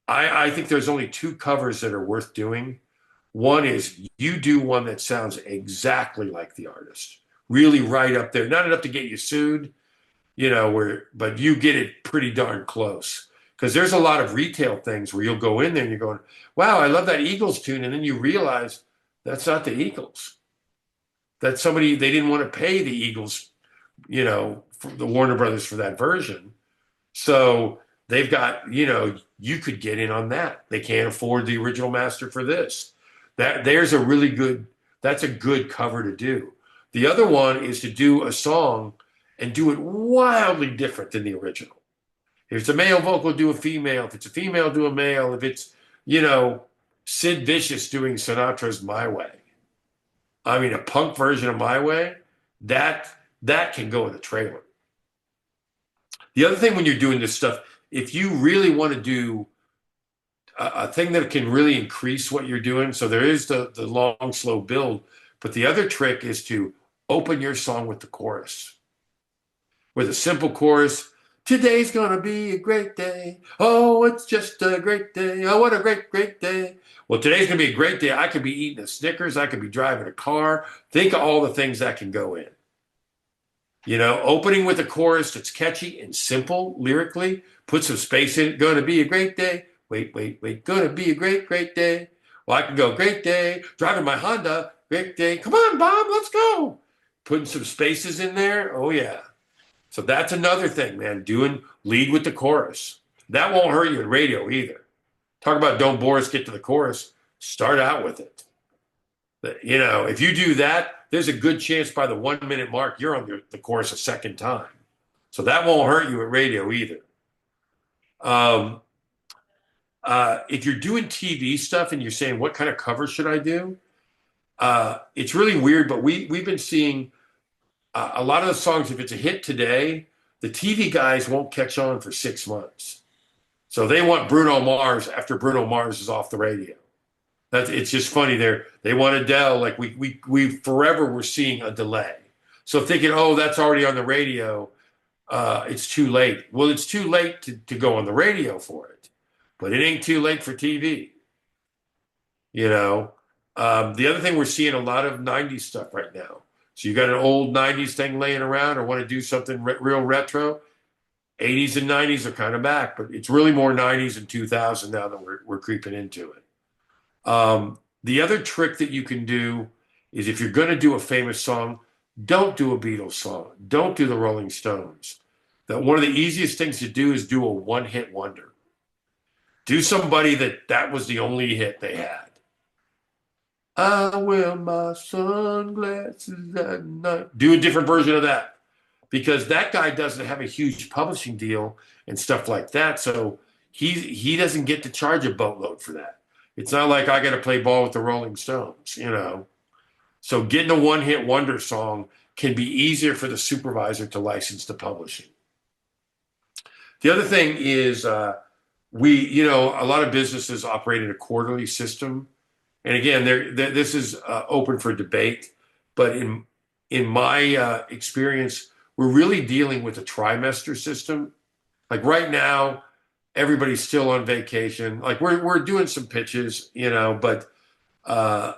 I think there's only two covers that are worth doing. One is you do one that sounds exactly like the artist, really right up there, not enough to get you sued, but you get it pretty darn close. Because there's a lot of retail things where you'll go in there and you're going, wow, I love that Eagles tune. And then you realize that's not the Eagles. That's somebody, they didn't want to pay the Eagles, for the Warner Brothers for that version. So they've got, you could get in on that. They can't afford the original master for this. That's a good cover to do. The other one is to do a song and do it wildly different than the original. If it's a male vocal, do a female. If it's a female, do a male. If it's, Sid Vicious doing Sinatra's My Way. I mean, a punk version of My Way, that can go in the trailer. The other thing when you're doing this stuff, if you really want to do a thing that can really increase what you're doing, so there is the long, slow build, but the other trick is to open your song with the chorus. With a simple chorus, today's gonna be a great day. Oh, it's just a great day. Oh, what a great, great day. Well, today's gonna be a great day. I could be eating a Snickers. I could be driving a car. Think of all the things that can go in. Opening with a chorus that's catchy and simple lyrically, put some space in it. Gonna be a great day. Wait, wait, wait. Gonna be a great, great day. Well, I can go, great day. Driving my Honda. Great day. Come on, Bob, let's go. Putting some spaces in there. Oh, yeah. So that's another thing, man. Lead with the chorus. That won't hurt you in radio either. Talk about don't bore us, get to the chorus. Start out with it. If you do that, there's a good chance by the 1 minute mark, you're on the chorus a second time. So that won't hurt you at radio either. If you're doing TV stuff and you're saying, what kind of cover should I do? It's really weird, but we've been seeing a lot of the songs, if it's a hit today, the TV guys won't catch on for 6 months. So they want Bruno Mars after Bruno Mars is off the radio. It's just funny. They want Adele. Like we forever were seeing a delay. So thinking, oh, that's already on the radio. It's too late. Well, it's too late to go on the radio for it, but it ain't too late for TV. The other thing, we're seeing a lot of 90s stuff right now. So you got an old 90s thing laying around or want to do something real retro, 80s and 90s are kind of back, but it's really more 90s and 2000 now that we're creeping into it. The other trick that you can do is if you're going to do a famous song, don't do a Beatles song. Don't do the Rolling Stones. One of the easiest things to do is do a one-hit wonder. Do somebody that was the only hit they had. I wear my sunglasses at night. Do a different version of that because that guy doesn't have a huge publishing deal and stuff like that. So he doesn't get to charge a boatload for that. It's not like I got to play ball with the Rolling Stones, you know. So getting a one-hit wonder song can be easier for the supervisor to license the publishing. The other thing is a lot of businesses operate in a quarterly system. And again, this is open for debate, but in my experience, we're really dealing with a trimester system. Like right now, everybody's still on vacation. Like we're doing some pitches, uh,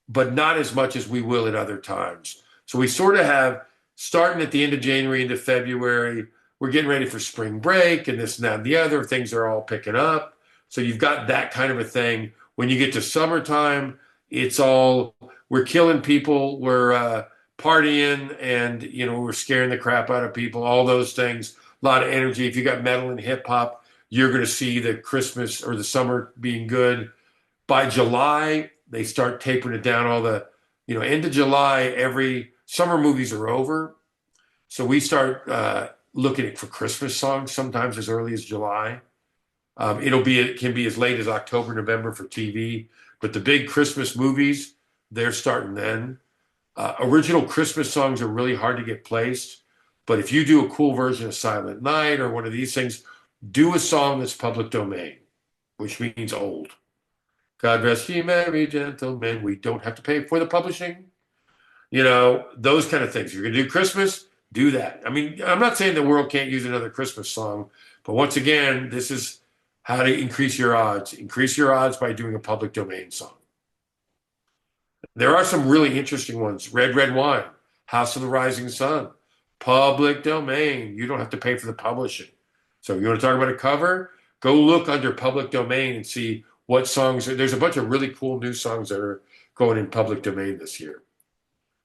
but not as much as we will at other times. So we sort of have starting at the end of January into February, we're getting ready for spring break and this and that and the other. Things are all picking up. So you've got that kind of a thing. When you get to summertime, it's all we're killing people, we're partying, and we're scaring the crap out of people. All those things, a lot of energy. If you got metal and hip hop, you're going to see the Christmas or the summer being good. By July, they start tapering it down. End of July, every summer movies are over. So we start looking for Christmas songs sometimes as early as July. It can be as late as October, November for TV, but the big Christmas movies, they're starting then. Original Christmas songs are really hard to get placed, but if you do a cool version of Silent Night or one of these things, do a song that's public domain, which means old. God rest ye merry gentlemen, we don't have to pay for the publishing. Those kind of things. You're going to do Christmas, do that. I mean, I'm not saying the world can't use another Christmas song, but once again, this is how to increase your odds. Increase your odds by doing a public domain song. There are some really interesting ones. Red, Red Wine, House of the Rising Sun, public domain. You don't have to pay for the publishing. So if you want to talk about a cover, go look under public domain and see what songs. There's a bunch of really cool new songs that are going in public domain this year.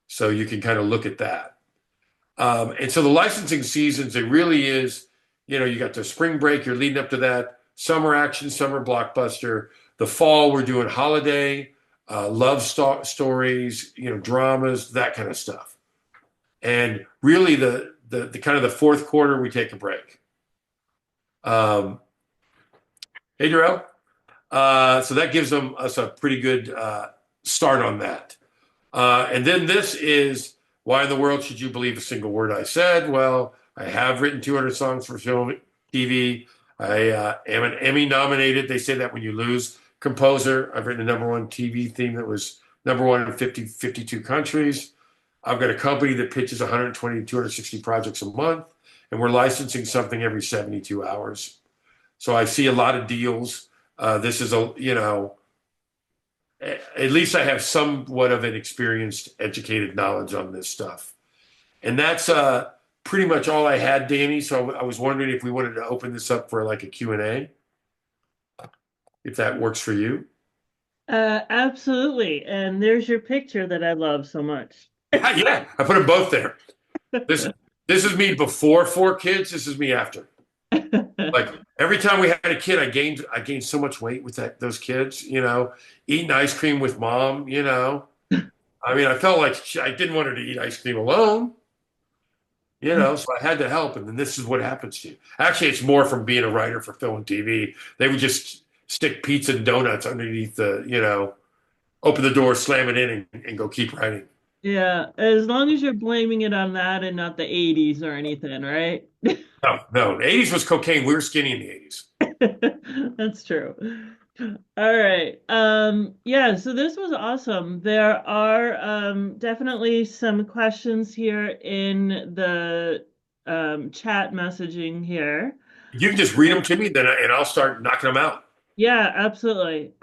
So you can kind of look at that. And so the licensing seasons, it really is, you got the spring break, you're leading up to that, summer action, summer blockbuster. The fall, we're doing holiday, love stories, dramas, that kind of stuff. And really the kind of the fourth quarter, we take a break. Hey, Darrell. So that gives us a pretty good start on that. And then this is why in the world should you believe a single word I said? Well, I have written 200 songs for film, TV. I am an Emmy nominated. They say that when you lose composer. I've written a number one TV theme that was number one in 52 countries. I've got a company that pitches 120 to 260 projects a month, and we're licensing something every 72 hours. So I see a lot of deals. This is at least I have somewhat of an experienced, educated knowledge on this stuff. And that's pretty much all I had, Danny. So I was wondering if we wanted to open this up for like a Q&A, if that works for you. Absolutely. And there's your picture that I love so much. Yeah, yeah, I put them both there. This this is me before four kids. This is me after. Like every time we had a kid, I gained so much weight with those kids. Eating ice cream with mom. I mean, I felt like I didn't want her to eat ice cream alone. So I had to help. And then this is what happens to you. Actually, it's more from being a writer for film and TV. They would just stick pizza and donuts underneath open the door, slam it in, and go keep writing. Yeah, as long as you're blaming it on that and not the 80s or anything, right? No, no. The 80s was cocaine. We were skinny in the 80s. That's true. All right. Yeah, so this was awesome. There are definitely some questions here in the chat messaging here. You can just read them to me, and I'll start knocking them out. Yeah, absolutely.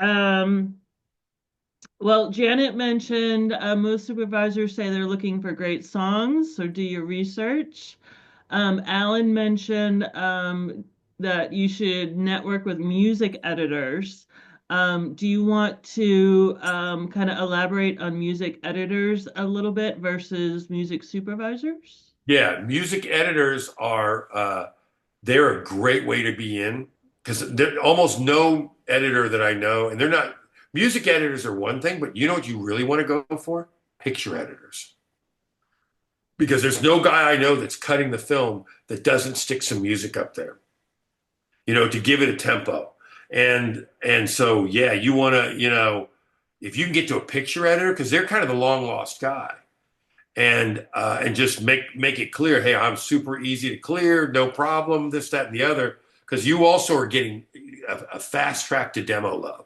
Well, Janet mentioned most supervisors say they're looking for great songs, so do your research. Alan mentioned that you should network with music editors. Do you want to kind of elaborate on music editors a little bit versus music supervisors? Yeah, music editors are they're a great way to be in. because almost no editor that I know, and they're not music editors are one thing, but you know what you really want to go for? Picture editors. Because there's no guy I know that's cutting the film that doesn't stick some music up there, to give it a tempo. And so yeah, you want to, if you can get to a picture editor, because they're kind of the long lost guy, and just make it clear, hey, I'm super easy to clear, no problem, this, that, and the other, because you also are getting a fast track to demo love.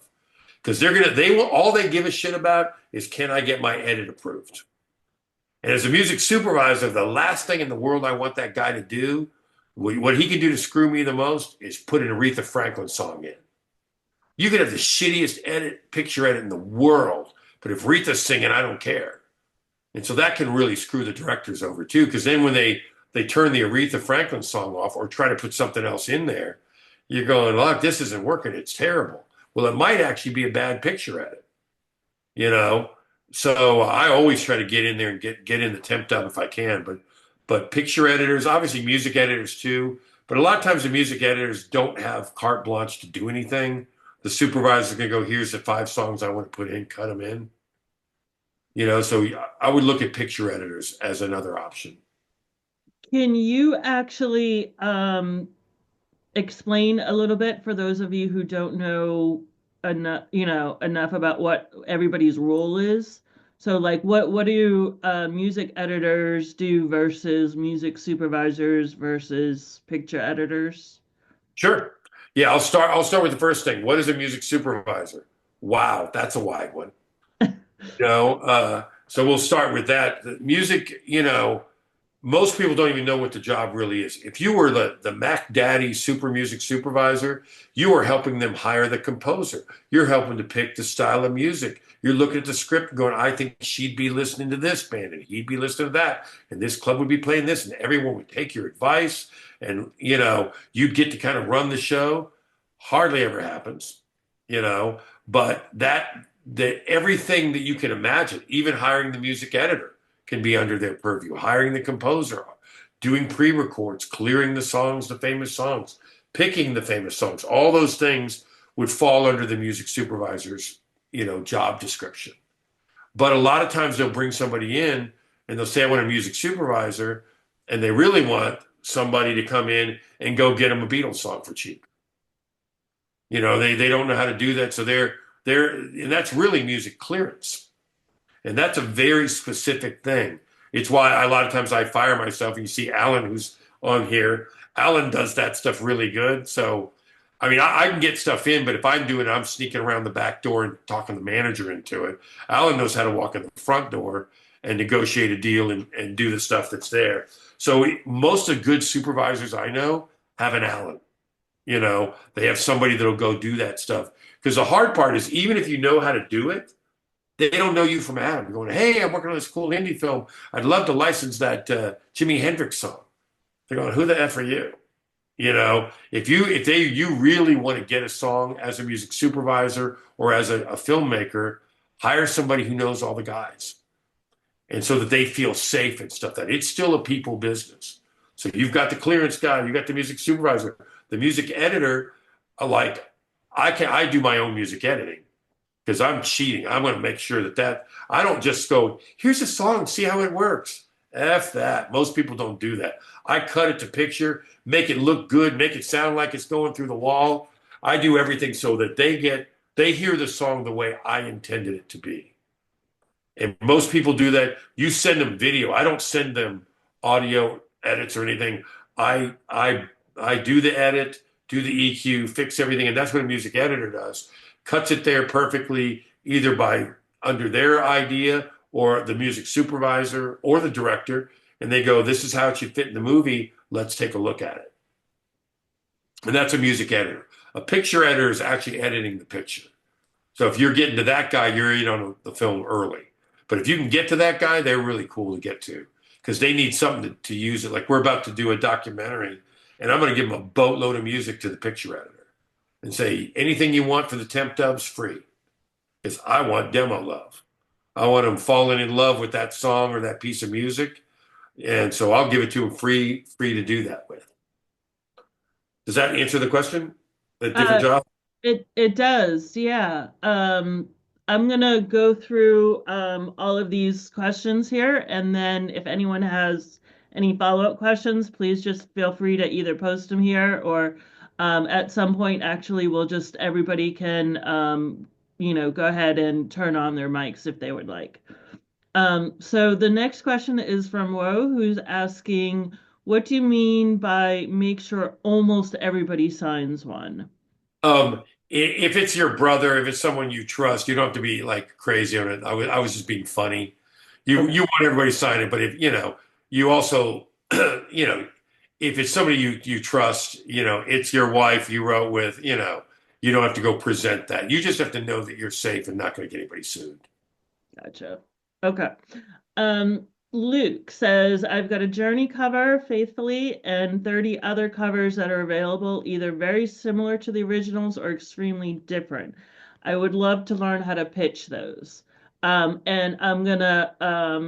Because they will all they give a shit about is can I get my edit approved? And as a music supervisor, the last thing in the world I want that guy to do, what he can do to screw me the most, is put an Aretha Franklin song in. You could have the shittiest picture edit in the world, but if Aretha's singing, I don't care. And so that can really screw the directors over too, because then when they turn the Aretha Franklin song off or try to put something else in there, you're going, look, this isn't working. It's terrible. Well, it might actually be a bad picture edit, you know. So I always try to get in there and get in the temp dub if I can. But picture editors, obviously music editors too. But a lot of times the music editors don't have carte blanche to do anything. The supervisor's gonna go, here's the 5 songs I want to put in, cut them in. So I would look at picture editors as another option. Can you actually explain a little bit for those of you who don't know enough about what everybody's role is? So like what do music editors do versus music supervisors versus picture editors? Sure. Yeah, I'll start with the first thing. What is a music supervisor? Wow, that's a wide one. So we'll start with that. The music, most people don't even know what the job really is. If you were the Mac Daddy super music supervisor, you are helping them hire the composer. You're helping to pick the style of music. You're looking at the script and going, I think she'd be listening to this band and he'd be listening to that. And this club would be playing this and everyone would take your advice. And, you'd get to kind of run the show. Hardly ever happens, but that everything that you can imagine, even hiring the music editor, can be under their purview. Hiring the composer, doing pre-records, clearing the songs, the famous songs, picking the famous songs, all those things would fall under the music supervisor's, job description. But a lot of times they'll bring somebody in and they'll say, I want a music supervisor, and they really want somebody to come in and go get them a Beatles song for cheap. They don't know how to do that, so and that's really music clearance. And that's a very specific thing. It's why a lot of times I fire myself. And you see Alan, who's on here. Alan does that stuff really good. So, I mean, I can get stuff in, but if I'm doing it, I'm sneaking around the back door and talking the manager into it. Alan knows how to walk in the front door and negotiate a deal and do the stuff that's there. So most of the good supervisors I know have an Alan. They have somebody that'll go do that stuff. Because the hard part is even if you know how to do it, they don't know you from Adam. You're going, hey, I'm working on this cool indie film. I'd love to license that Jimi Hendrix song. They're going, who the F are you? If you really want to get a song as a music supervisor or as a filmmaker, hire somebody who knows all the guys. And so that they feel safe and stuff. That it's still a people business. So you've got the clearance guy, you got the music supervisor, the music editor. Like I do my own music editing because I'm cheating. I'm going to make sure that I don't just go, here's a song, see how it works. F that. Most people don't do that. I cut it to picture, make it look good, make it sound like it's going through the wall. I do everything so that they hear the song the way I intended it to be. And most people do that. You send them video. I don't send them audio edits or anything. I do the edit, do the EQ, fix everything, and that's what a music editor does. Cuts it there perfectly, either by under their idea or the music supervisor or the director, and they go, this is how it should fit in the movie. Let's take a look at it. And that's a music editor. A picture editor is actually editing the picture. So if you're getting to that guy, you're in on the film early. But if you can get to that guy, they're really cool to get to because they need something to use it. Like we're about to do a documentary, and I'm going to give them a boatload of music to the picture editor and say, anything you want for the temp dub's free. Because I want demo love. I want them falling in love with that song or that piece of music. And so I'll give it to them free to do that with. Does that answer the question? A different Uh, job? it does, yeah. I'm gonna go through all of these questions here, and then if anyone has any follow-up questions, please just feel free to either post them here or at some point, actually, we'll just everybody can go ahead and turn on their mics if they would like. So the next question is from Wo, who's asking, what do you mean by make sure almost everybody signs one? If it's your brother, if it's someone you trust, you don't have to be like crazy on it. I was just being funny. You Okay. want everybody to sign it, but if you also, you know, if it's somebody you trust, it's your wife you wrote with, you don't have to go present that. You just have to know that you're safe and not going to get anybody sued. Gotcha. Okay. Luke says, I've got a Journey cover, Faithfully, and 30 other covers that are available, either very similar to the originals or extremely different. I would love to learn how to pitch those. And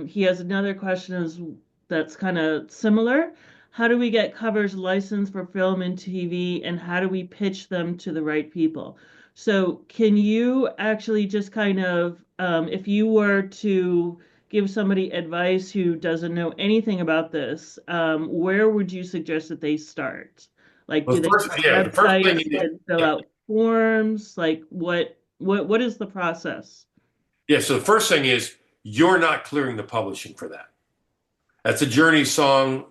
he has another question that's kind of similar. How do we get covers licensed for film and TV, and how do we pitch them to the right people? So, can you actually just kind of, if you were to give somebody advice who doesn't know anything about this, where would you suggest that they start? Like, do Well, they first, start yeah, the first thing websites and fill yeah, out forms? Like, what is the process? yeah. So the first thing is you're not clearing the publishing for that. That's a Journey song.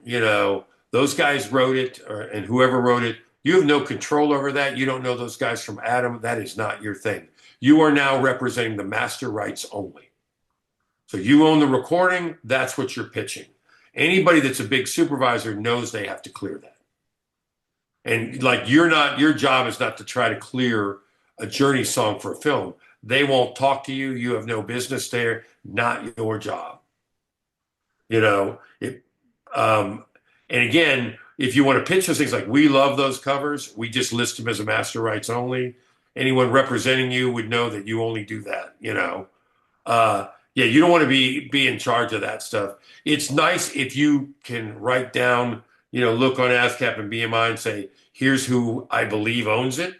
Those guys wrote it, and whoever wrote it, you have no control over that. You don't know those guys from Adam. That is not your thing. You are now representing the master rights only. So you own the recording. That's what you're pitching. Anybody that's a big supervisor knows they have to clear that. And like your job is not to try to clear a Journey song for a film. They won't talk to you. You have no business there. Not your job. You know, it, um, and again, if you want to pitch those things like we love those covers, we just list them as a master rights only. Anyone representing you would know that you only do that. Yeah, you don't want to be in charge of that stuff. It's nice if you can write down, look on ASCAP and BMI and say, here's who I believe owns it.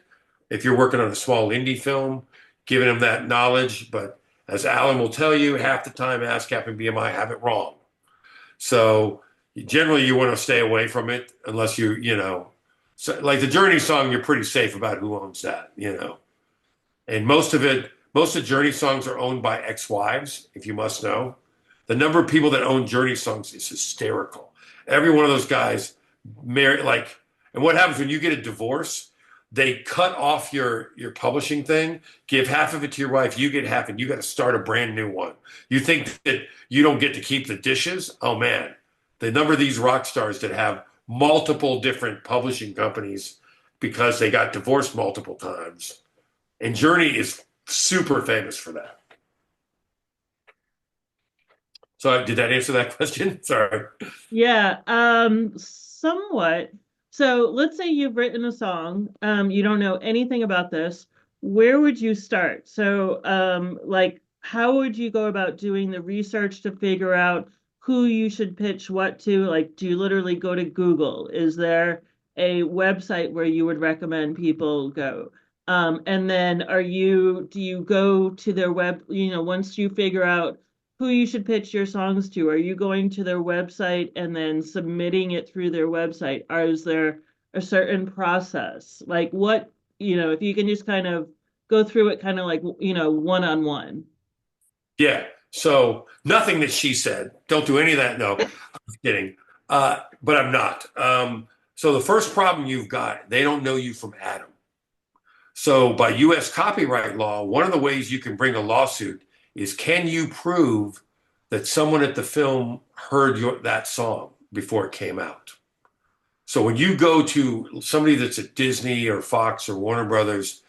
If you're working on a small indie film, giving them that knowledge. But as Alan will tell you, half the time ASCAP and BMI have it wrong. So generally, you want to stay away from it unless so like the Journey song, you're pretty safe about who owns that. And most of Journey songs are owned by ex-wives, if you must know. The number of people that own Journey songs is hysterical. Every one of those guys marry and what happens when you get a divorce? They cut off your publishing thing, give half of it to your wife, you get half, and you got to start a brand new one. You think that you don't get to keep the dishes? Oh man, the number of these rock stars that have multiple different publishing companies because they got divorced multiple times. And Journey is super famous for that. So did that answer that question? Sorry. Yeah, somewhat. So let's say you've written a song, you don't know anything about this. Where would you start? So, like, how would you go about doing the research to figure out who you should pitch what to? Like, do you literally go to Google? Is there a website where you would recommend people go? And then do you go to their once you figure out who you should pitch your songs to. Are you going to their website and then submitting it through their website? Or is there a certain process? Like if you can just kind of go through it kind of like, one on one. Yeah. So nothing that she said. Don't do any of that. No, I'm kidding. But I'm not. So the first problem you've got, they don't know you from Adam. So by U.S. copyright law, one of the ways you can bring a lawsuit is can you prove that someone at the film heard that song before it came out? So when you go to somebody that's at Disney or Fox or Warner Brothers,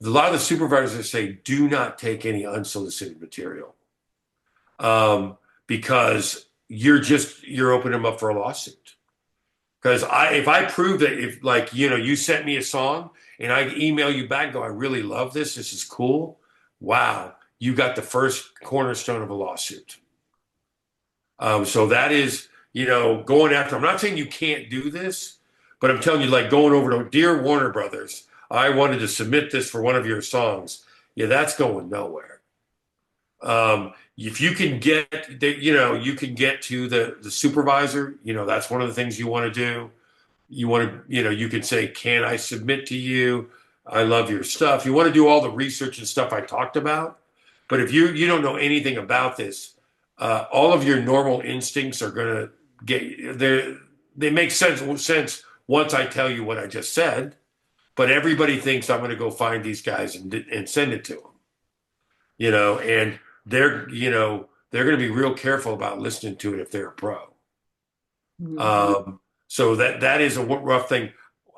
a lot of the supervisors say, do not take any unsolicited material um, because you're opening them up for a lawsuit. Because if I prove that if you sent me a song and I email you back and go, I really love this. This is cool. Wow, you got the first cornerstone of a lawsuit. So that is, going after. I'm not saying you can't do this, but I'm telling you, like going over to Dear Warner Brothers, I wanted to submit this for one of your songs. Yeah, that's going nowhere. If you can get, you can get to the supervisor. That's one of the things you want to do. You want to, you can say, "Can I submit to you? I love your stuff." You want to do all the research and stuff I talked about. But if you don't know anything about this, all of your normal instincts are going to get they make sense once I tell you what I just said. But everybody thinks I'm going to go find these guys and send it to them. And they're going to be real careful about listening to it if they're a pro. Mhm. So that is a rough thing.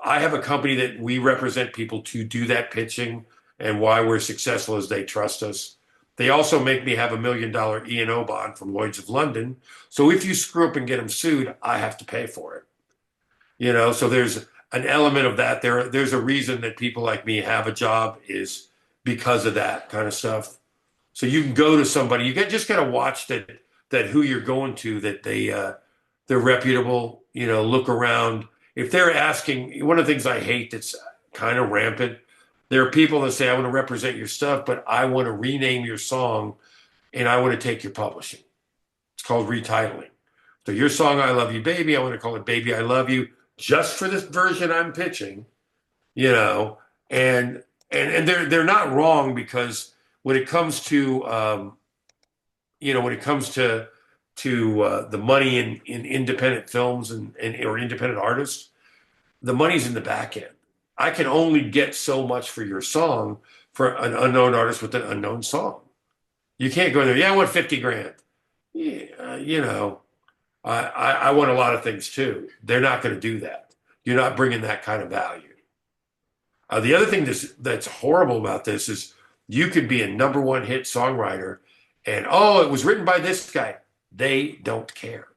I have a company that we represent people to do that pitching, and why we're successful is they trust us. They also make me have $1 million E&O bond from Lloyd's of London. So if you screw up and get them sued, I have to pay for it. So there's an element of that. There's a reason that people like me have a job is because of that kind of stuff. So you can go to somebody. Just got to watch that who you're going to, that they're reputable. Look around. If they're asking, one of the things I hate that's kind of rampant, there are people that say, "I want to represent your stuff, but I want to rename your song and I want to take your publishing." It's called retitling. So your song, "I Love You, Baby," I want to call it "Baby, I Love You," just for this version I'm pitching. You know, and they're not wrong, because when it comes to when it comes to the money in independent films and or independent artists, the money's in the back end. I can only get so much for your song for an unknown artist with an unknown song. You can't go in there. "Yeah, I want 50 grand." Yeah, I want a lot of things too. They're not going to do that. You're not bringing that kind of value. The other thing that's horrible about this is you could be a number one hit songwriter, and oh, it was written by this guy. They don't care.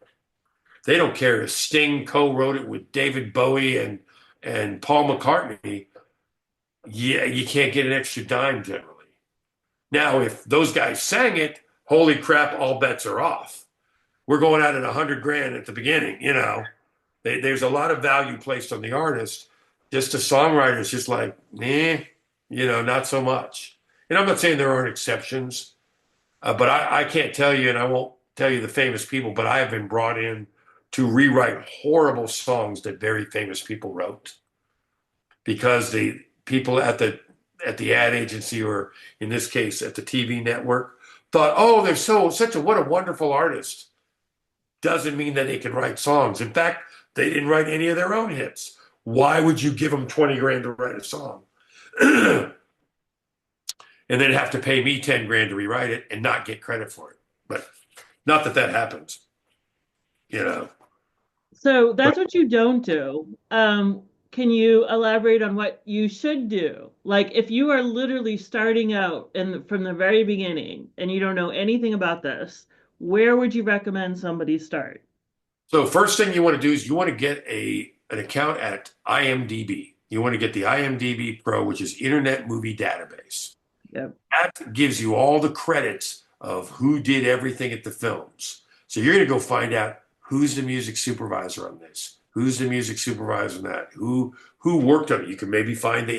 They don't care if Sting co-wrote it with David Bowie and Paul McCartney. Yeah, you can't get an extra dime generally. Now, if those guys sang it, holy crap, all bets are off. We're going out at 100 grand at the beginning. There's a lot of value placed on the artist. Just a songwriter is just like, nah, not so much. And I'm not saying there aren't exceptions, but I can't tell you, and I won't tell you the famous people, but I have been brought in to rewrite horrible songs that very famous people wrote, because the people at the ad agency, or in this case at the TV network, thought, "Oh, they're what a wonderful artist." Doesn't mean that they can write songs. In fact, they didn't write any of their own hits. Why would you give them 20 grand to write a song? And then have to pay me 10 grand to rewrite it and not get credit for it? But not that that happens, you know. So But that's what you don't do. Can you elaborate on what you should do? Like if you are literally starting out and from the very beginning and you don't know anything about this, where would you recommend somebody start? so first thing you want to do is you want to get an account at IMDb. You want to get the IMDb Pro, which is Internet Movie Database. Yep. That gives you all the credits of who did everything at the films. So you're going to go find out who's the music supervisor on this, who's the music supervisor on that, who worked on it. You can maybe find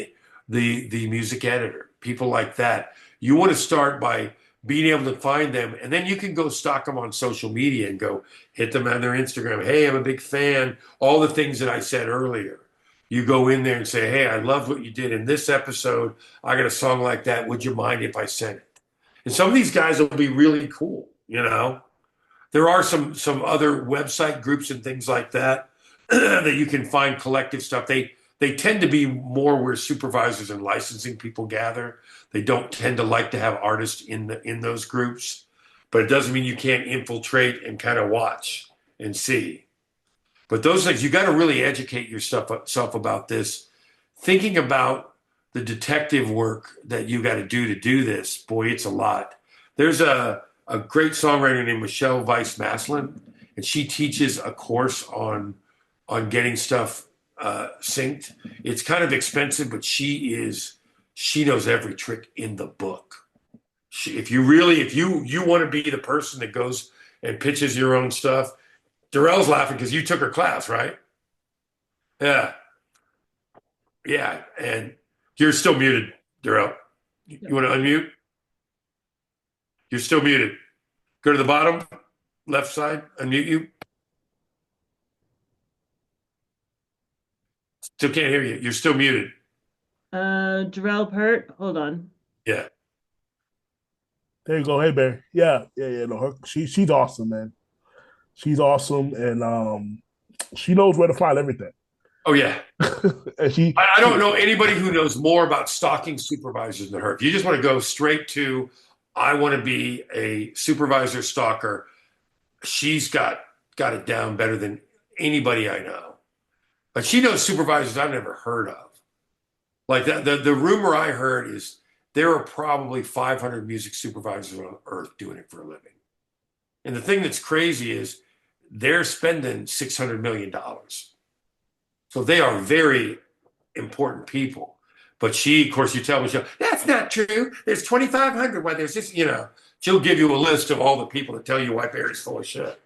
the music editor, people like that. You want to start by being able to find them, and then you can go stalk them on social media and go hit them on their Instagram. "Hey, I'm a big fan." All the things that I said earlier. You go in there and say, "Hey, I loved what you did in this episode. I got a song like that. Would you mind if I sent it?" And some of these guys will be really cool. There are some other website groups and things like that that you can find collective stuff. They tend to be more where supervisors and licensing people gather. They don't tend to like to have artists in those groups, but it doesn't mean you can't infiltrate and kind of watch and see. But those things, you got to really educate yourself about this. Thinking about the detective work that you got to do this, boy, it's a lot. There's a great songwriter named Michelle Weiss Maslin, and she teaches a course on getting stuff synced. It's kind of expensive, but she knows every trick in the book. If you want to be the person that goes and pitches your own stuff, Darrell's laughing because you took her class, right? Yeah, yeah, and You're still muted, Darrell. You Yep. want to unmute? You're still muted. Go to the bottom left side, unmute you. Still can't hear you. You're still muted. Jarrell Pert, hold on. Yeah. There you go. Hey, Barry. Yeah, yeah, yeah. No, she's awesome, man. She's awesome, and she knows where to find everything. Oh, yeah. And I don't know anybody who knows more about stalking supervisors than her. If you just want to go straight to, I want to be a supervisor stalker, she's got it down better than anybody I know. But she knows supervisors I've never heard of. Like the rumor I heard is there are probably 500 music supervisors on earth doing it for a living. And the thing that's crazy is they're spending $600 million. So they are very important people. But she, of course, you tell Michelle, that's not true. There's 2,500. Why there's this, she'll give you a list of all the people that tell you why Barry's full of shit.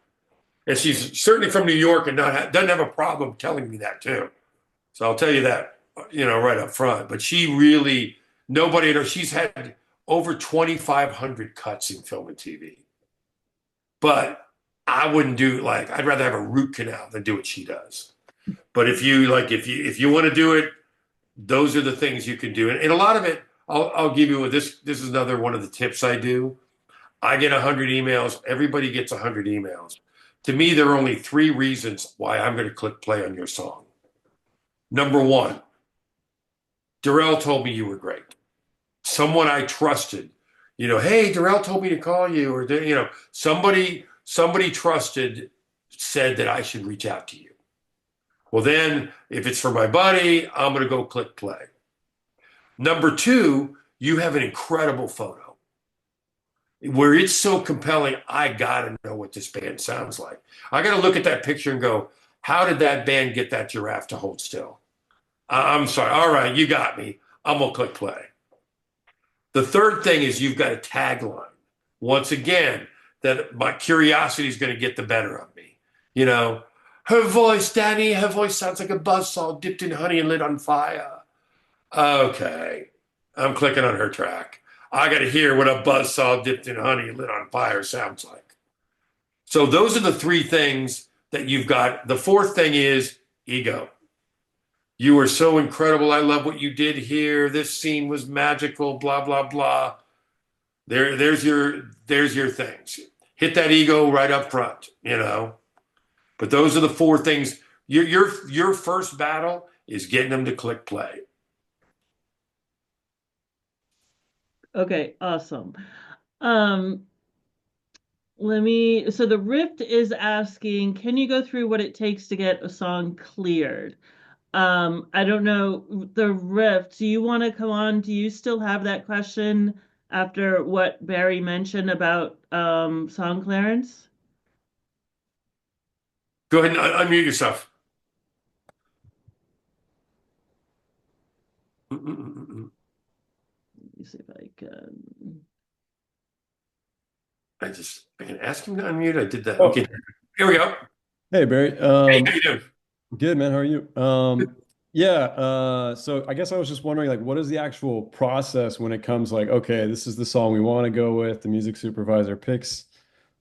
And she's certainly from New York and doesn't have a problem telling me that too. So I'll tell you that, right up front. But she really, nobody knows. She's had over 2,500 cuts in film and TV. But I wouldn't I'd rather have a root canal than do what she does. But if you want to do it, those are the things you can do. And a lot of it, I'll give you this. This is another one of the tips I do. I get 100 emails. Everybody gets 100 emails. To me, there are only 3 reasons why I'm going to click play on your song. Number 1, Darrell told me you were great. Someone I trusted, hey, Darrell told me to call you, or somebody trusted said that I should reach out to you. Well, then if it's for my buddy, I'm going to go click play. Number 2, you have an incredible photo where it's so compelling. I got to know what this band sounds like. I got to look at that picture and go, how did that band get that giraffe to hold still? I'm sorry. All right, you got me. I'm going to click play. The third thing is you've got a tagline. Once again, that my curiosity is going to get the better of me. Her voice, Danny, her voice sounds like a buzzsaw dipped in honey and lit on fire. Okay, I'm clicking on her track. I got to hear what a buzzsaw dipped in honey and lit on fire sounds like. So those are the 3 things that you've got. The 4th thing is ego. You are so incredible. I love what you did here. This scene was magical, blah, blah, blah. There's your things. Hit that ego right up front, But those are the 4 things. Your first battle is getting them to click play. Okay, awesome. So the Rift is asking, can you go through what it takes to get a song cleared? I don't know, the Rift, do you want to come on? Do you still have that question after what Barry mentioned about song clearance? Go ahead and unmute yourself. Let me see if I can. I can ask him to unmute. I did that. Oh. Okay, here we go. Hey, Barry. Hey, how you doing? Good, man. How are you? Yeah. So I guess I was just wondering, what is the actual process when it comes okay, this is the song we want to go with. The music supervisor picks,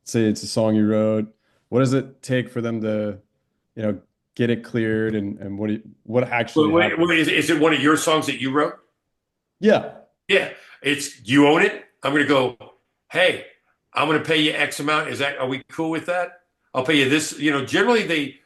say it's a song you wrote. What does it take for them to, get it cleared and what actually happens? Wait, is it one of your songs that you wrote? Yeah. Yeah, you own it. I'm going to go, hey, I'm going to pay you X amount. Are we cool with that? I'll pay you this. Generally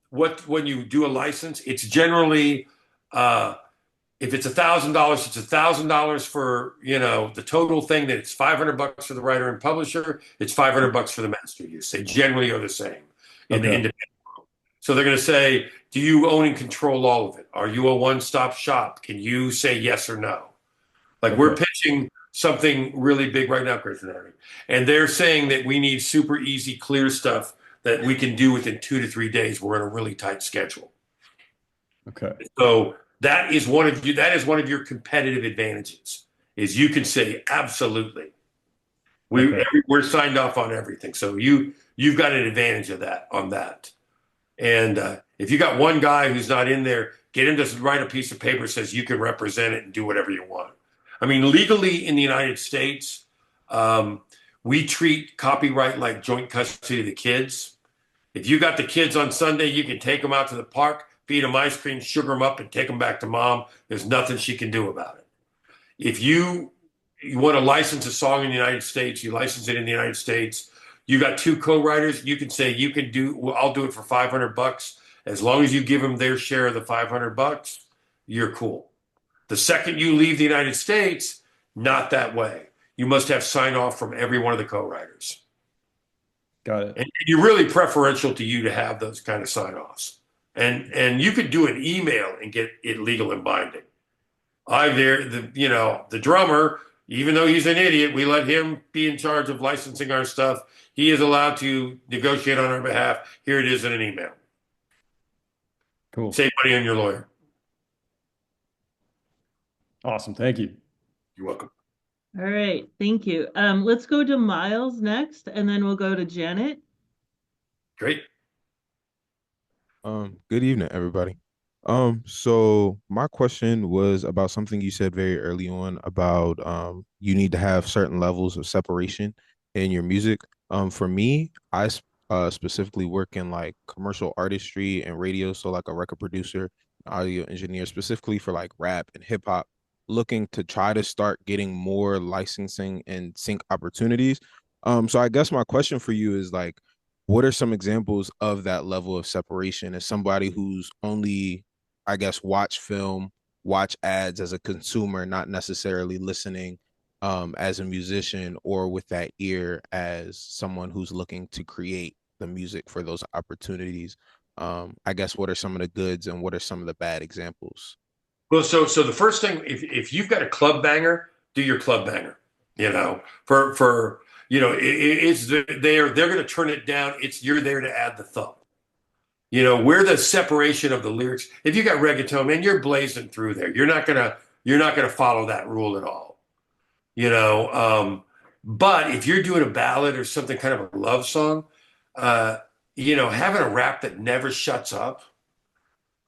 when you do a license, it's generally, if it's $1,000, it's $1,000 for, the total thing. That it's $500 for the writer and publisher. It's $500 for the master use. They generally are the same in the independent world. So they're going to say, do you own and control all of it? Are you a one-stop shop? Can you say yes or no? We're pitching something really big right now, Chris and Harry, and they're saying that we need super easy, clear stuff that we can do within 2 to 3 days. We're in a really tight schedule. Okay. So that is one of your competitive advantages, is you can say absolutely. We're signed off on everything. So you've got an advantage of that on that. And if you got one guy who's not in there get him to write a piece of paper that says you can represent it and do whatever you want. I mean, legally in the United States, um, we treat copyright like joint custody of the kids. If you got the kids on Sunday, you can take them out to the park, feed them ice cream, sugar them up, and take them back to mom. There's nothing she can do about it. If you want to license a song in the United States, you license it in the United States. You got two co-writers. You can say you can do. Well, I'll do it for $500 as long as you give them their share of the $500. You're cool. The second you leave the United States, not that way. You must have sign off from every one of the co-writers. Got it. And you're really preferential to you to have those kind of sign offs. And you could do an email and get it legal and binding. I'm there, the drummer, even though he's an idiot, we let him be in charge of licensing our stuff. He is allowed to negotiate on our behalf. Here it is in an email. Cool. Save money on your lawyer. Awesome. Thank you. You're welcome. All right, thank you. Let's go to Miles next, and then we'll go to Janet. Great. Good evening, everybody. So my question was about something you said very early on about you need to have certain levels of separation in your music. For me, specifically work in like commercial artistry and radio, so like a record producer, audio engineer, specifically for like rap and hip hop, looking to try to start getting more licensing and sync opportunities. So I guess my question for you is like, what are some examples of that level of separation as somebody who's only, I guess, watch film, watch ads as a consumer, not necessarily listening as a musician or with that ear as someone who's looking to create the music for those opportunities? I guess, what are some of the goods and what are some of the bad examples? Well, so the first thing, if you've got a club banger, do your club banger. For it's they're going to turn it down. You're there to add the thump. Where the separation of the lyrics. If you got reggaeton, man, you're blazing through there. You're not gonna follow that rule at all. But if you're doing a ballad or something kind of a love song, having a rap that never shuts up,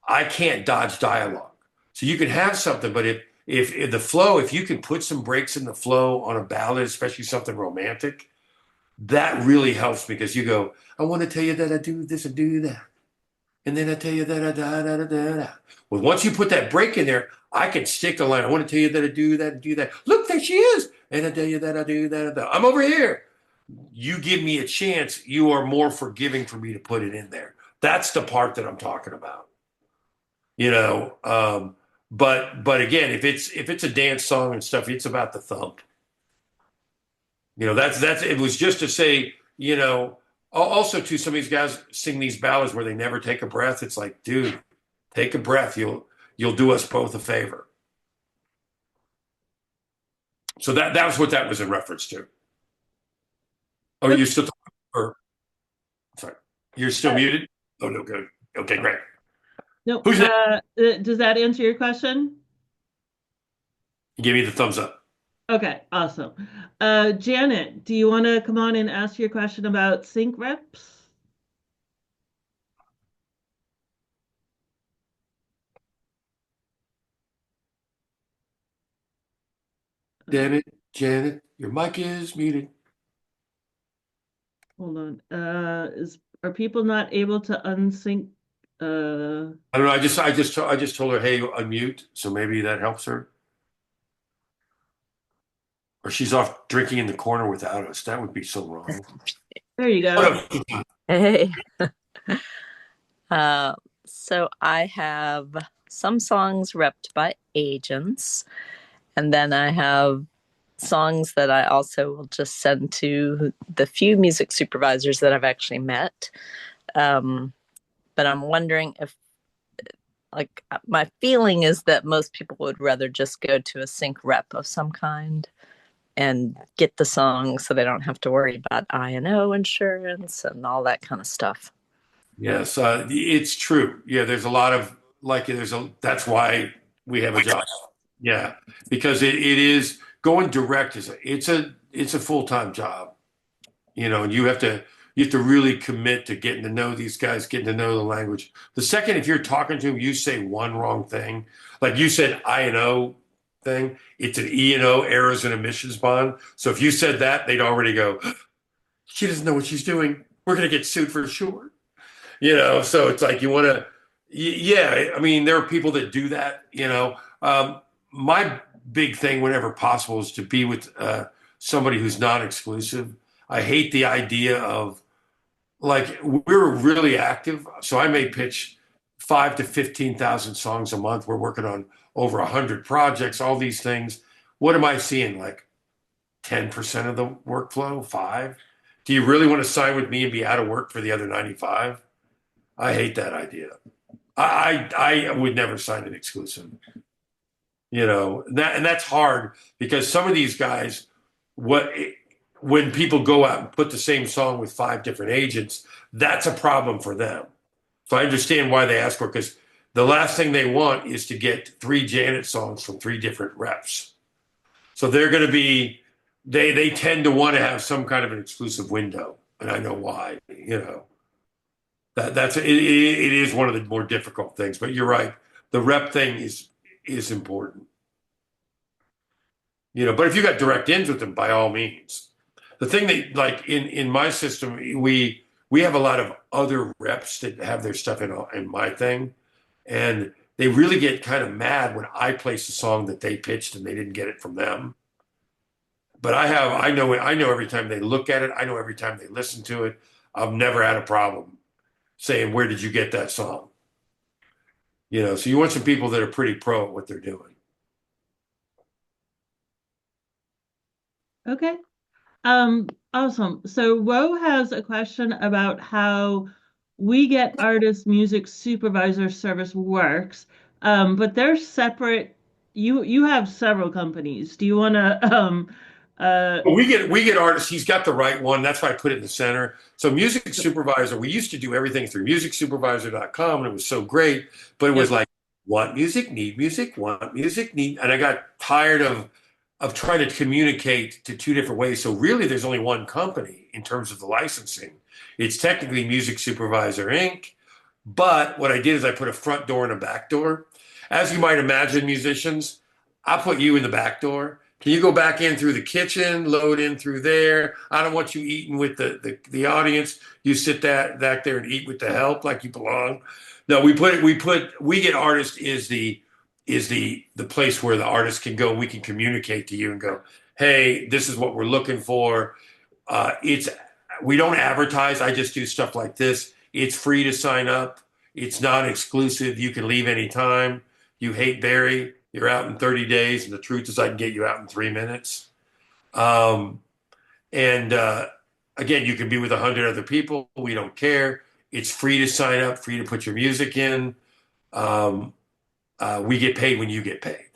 I can't dodge dialogue. So you can have something, but if the flow, if you can put some breaks in the flow on a ballad, especially something romantic, that really helps because you go, I want to tell you that I do this and do that. And then I tell you that I da da da da da. Well, once you put that break in there, I can stick the line. I want to tell you that I do that and do that. Look, there she is. And I tell you that I do that and that. I'm over here. You give me a chance, you are more forgiving for me to put it in there. That's the part that I'm talking about. But again, if it's a dance song and stuff, it's about the thump. That's it was just to say, also too, some of these guys sing these ballads where they never take a breath. It's like, dude, take a breath. You'll do us both a favor. So that was what that was in reference to. Oh, you're still talking? Or, sorry, you're still muted? Oh, no, good. Okay, great. No, Who's that? Does that answer your question? Give me the thumbs up. Okay, awesome. Janet, do you want to come on and ask your question about sync reps? Damn it, Janet, your mic is muted. Hold on. Are people not able to unsync? I don't know. I just told her, hey, unmute. So maybe that helps her. Or she's off drinking in the corner without us. That would be so wrong. There you go. Hey. So I have some songs repped by agents, and then I have songs that I also will just send to the few music supervisors that I've actually met. But I'm wondering if, like, my feeling is that most people would rather just go to a sync rep of some kind and get the song so they don't have to worry about I&O insurance and all that kind of stuff. Yes, it's true. Yeah, there's a lot of that's why we have a job. Yeah, because it is going direct it's a full-time job, and you have to you have to really commit to getting to know these guys, getting to know the language. The second, if you're talking to them, you say one wrong thing, like you said I and O thing, it's an E and O, errors and omissions bond. So if you said that, they'd already go, she doesn't know what she's doing. We're going to get sued for sure. So it's like you want to, yeah, I mean, there are people that do that. My big thing, whenever possible, is to be with somebody who's not exclusive. I hate the idea of, like, we're really active, so I may pitch 5 to 15,000 songs a month. We're working on over 100 projects, all these things. What am I seeing? Like 10% of the workflow, five? Do you really want to sign with me and be out of work for the other 95? I hate that idea. I would never sign an exclusive. And that's hard because some of these guys, when people go out and put the same song with 5 different agents, that's a problem for them. So I understand why they ask for it, because the last thing they want is to get 3 Janet songs from 3 different reps. So they're going to be, they tend to want to have some kind of an exclusive window, and I know why. It is one of the more difficult things. But you're right, the rep thing is important. But if you got direct ins with them, by all means. The thing that, like, in my system, we have a lot of other reps that have their stuff in my thing, and they really get kind of mad when I place a song that they pitched and they didn't get it from them. But I know every time they look at it, I know every time they listen to it, I've never had a problem saying, where did you get that song? So you want some people that are pretty pro at what they're doing. Okay. Awesome. So Wo has a question about how we get artist music supervisor service works. But they're separate. You have several companies. Do you want to But we get artists. He's got the right one. That's why I put it in the center. So music supervisor, we used to do everything through musicsupervisor.com, and it was so great. But it was like, want music, need music, want music, need. And I got tired of trying to communicate to 2 different ways. So really, there's only one company in terms of the licensing. It's technically Music Supervisor Inc. But what I did is I put a front door and a back door. As you might imagine, musicians, I'll put you in the back door. Can you go back in through the kitchen, load in through there? I don't want you eating with the audience. You sit back there and eat with the help like you belong. No, we get artists is the place where the artist can go. We can communicate to you and go, hey, this is what we're looking for. We don't advertise. I just do stuff like this. It's free to sign up. It's non-exclusive. You can leave anytime. You hate Barry, you're out in 30 days, and the truth is I can get you out in 3 minutes. And again, you can be with 100 other people. We don't care. It's free to sign up, free to put your music in. We get paid when you get paid.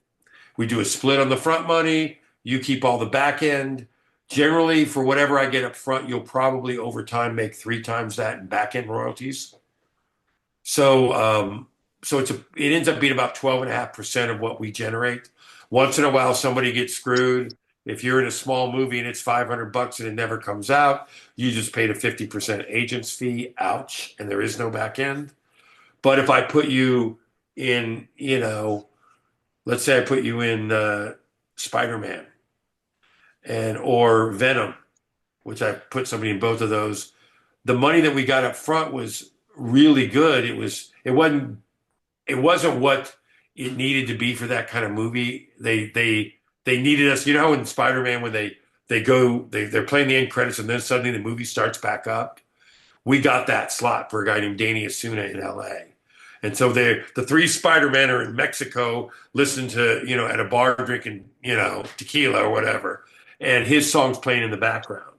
We do a split on the front money. You keep all the back end. Generally, for whatever I get up front, you'll probably over time make 3 times that in back end royalties. So it ends up being about 12.5% of what we generate. Once in a while, somebody gets screwed. If you're in a small movie and it's $500 and it never comes out, you just paid a 50% agent's fee. Ouch. And there is no back end. But if I put you in, let's say I put you in Spider-Man or Venom, which I put somebody in both of those, the money that we got up front was really good. It wasn't what it needed to be for that kind of movie. They needed us, in Spider-Man when they're playing the end credits and then suddenly the movie starts back up. We got that slot for a guy named Danny Asuna in LA. And so the 3 Spider-Men are in Mexico listening to, at a bar drinking, tequila or whatever. And his song's playing in the background.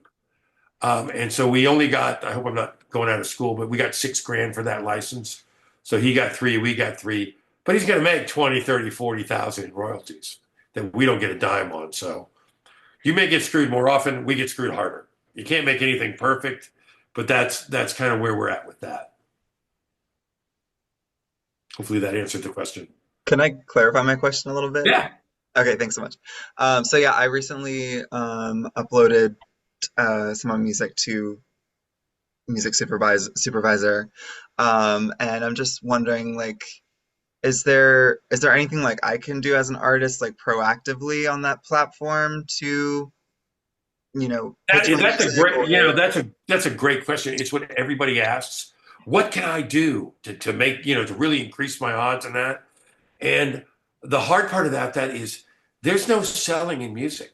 And so we only got, I hope I'm not going out of school, but we got $6,000 for that license. So he got 3, we got 3, but he's going to make 20, 30, 40,000 in royalties that we don't get a dime on. So you may get screwed more often. We get screwed harder. You can't make anything perfect, but that's kind of where we're at with that. Hopefully that answered the question. Can I clarify my question a little bit? Yeah. Okay, thanks so much. So yeah, I recently uploaded some of my music to music supervisor. And I'm just wondering, like, is there anything like I can do as an artist, like proactively on that platform to, pitch my That's a music great, or that's a great question. It's what everybody asks. What can I do to make, to really increase my odds on that? And the hard part of that is there's no selling in music.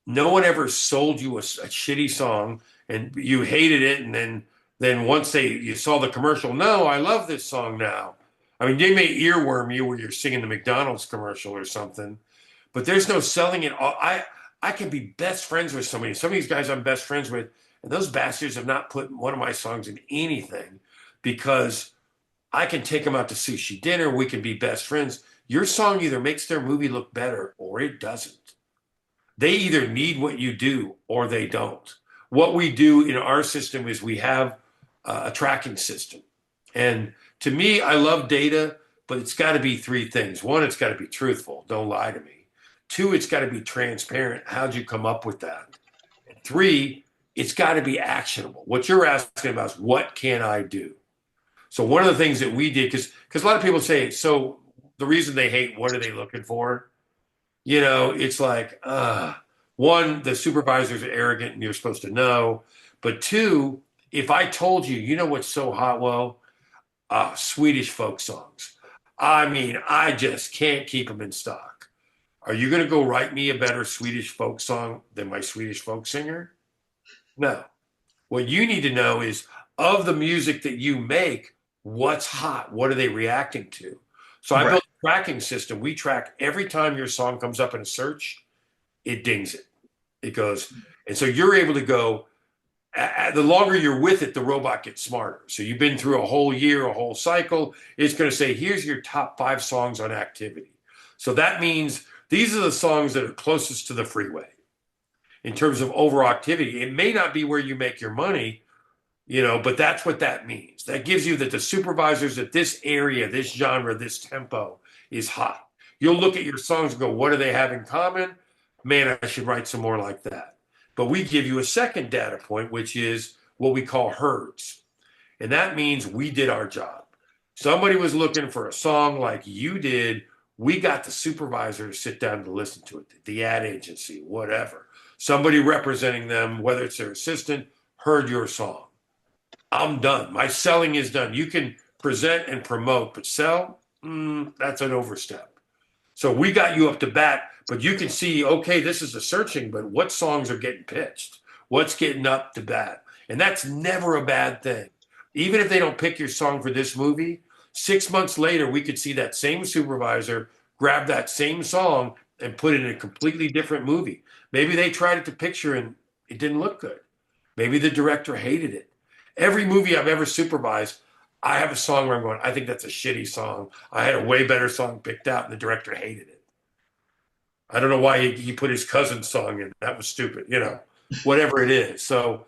No one ever sold you a shitty song and you hated it, and then once you saw the commercial, no, I love this song now. I mean, they may earworm you where you're singing the McDonald's commercial or something, but there's no selling it. I can be best friends with somebody. Some of these guys I'm best friends with, and those bastards have not put one of my songs in anything because I can take them out to sushi dinner. We can be best friends. Your song either makes their movie look better or it doesn't. They either need what you do or they don't. What we do in our system is we have a tracking system. And to me, I love data, but it's got to be three things. One, it's got to be truthful. Don't lie to me. Two, it's got to be transparent. How'd you come up with that? And three, it's got to be actionable. What you're asking about is what can I do? So one of the things that we did, because a lot of people say, so the reason they hate, what are they looking for? It's like, one, the supervisors are arrogant and you're supposed to know. But two, if I told you, what's so hot? Well, Swedish folk songs. I mean, I just can't keep them in stock. Are you going to go write me a better Swedish folk song than my Swedish folk singer? No. What you need to know is of the music that you make, what's hot? What are they reacting to? So I right. built a tracking system. We track every time your song comes up in a search, it dings it. It goes, and so you're able to go, the longer you're with it, the robot gets smarter. So you've been through a whole year, a whole cycle. It's going to say, here's your top 5 songs on activity. So that means these are the songs that are closest to the freeway in terms of overall activity. It may not be where you make your money, but that's what that means. That gives you that the supervisors at this area, this genre, this tempo is hot. You'll look at your songs and go, what do they have in common? Man, I should write some more like that. But we give you a second data point, which is what we call herds. And that means we did our job. Somebody was looking for a song like you did. We got the supervisor to sit down to listen to it, the ad agency, whatever. Somebody representing them, whether it's their assistant, heard your song. I'm done. My selling is done. You can present and promote, but sell, that's an overstep. So we got you up to bat, but you can see, okay, this is a searching, but what songs are getting pitched? What's getting up to bat? And that's never a bad thing. Even if they don't pick your song for this movie, 6 months later, we could see that same supervisor grab that same song and put it in a completely different movie. Maybe they tried it to picture and it didn't look good. Maybe the director hated it. Every movie I've ever supervised, I have a song where I'm going, I think that's a shitty song. I had a way better song picked out and the director hated it. I don't know why he put his cousin's song in. That was stupid, whatever it is. So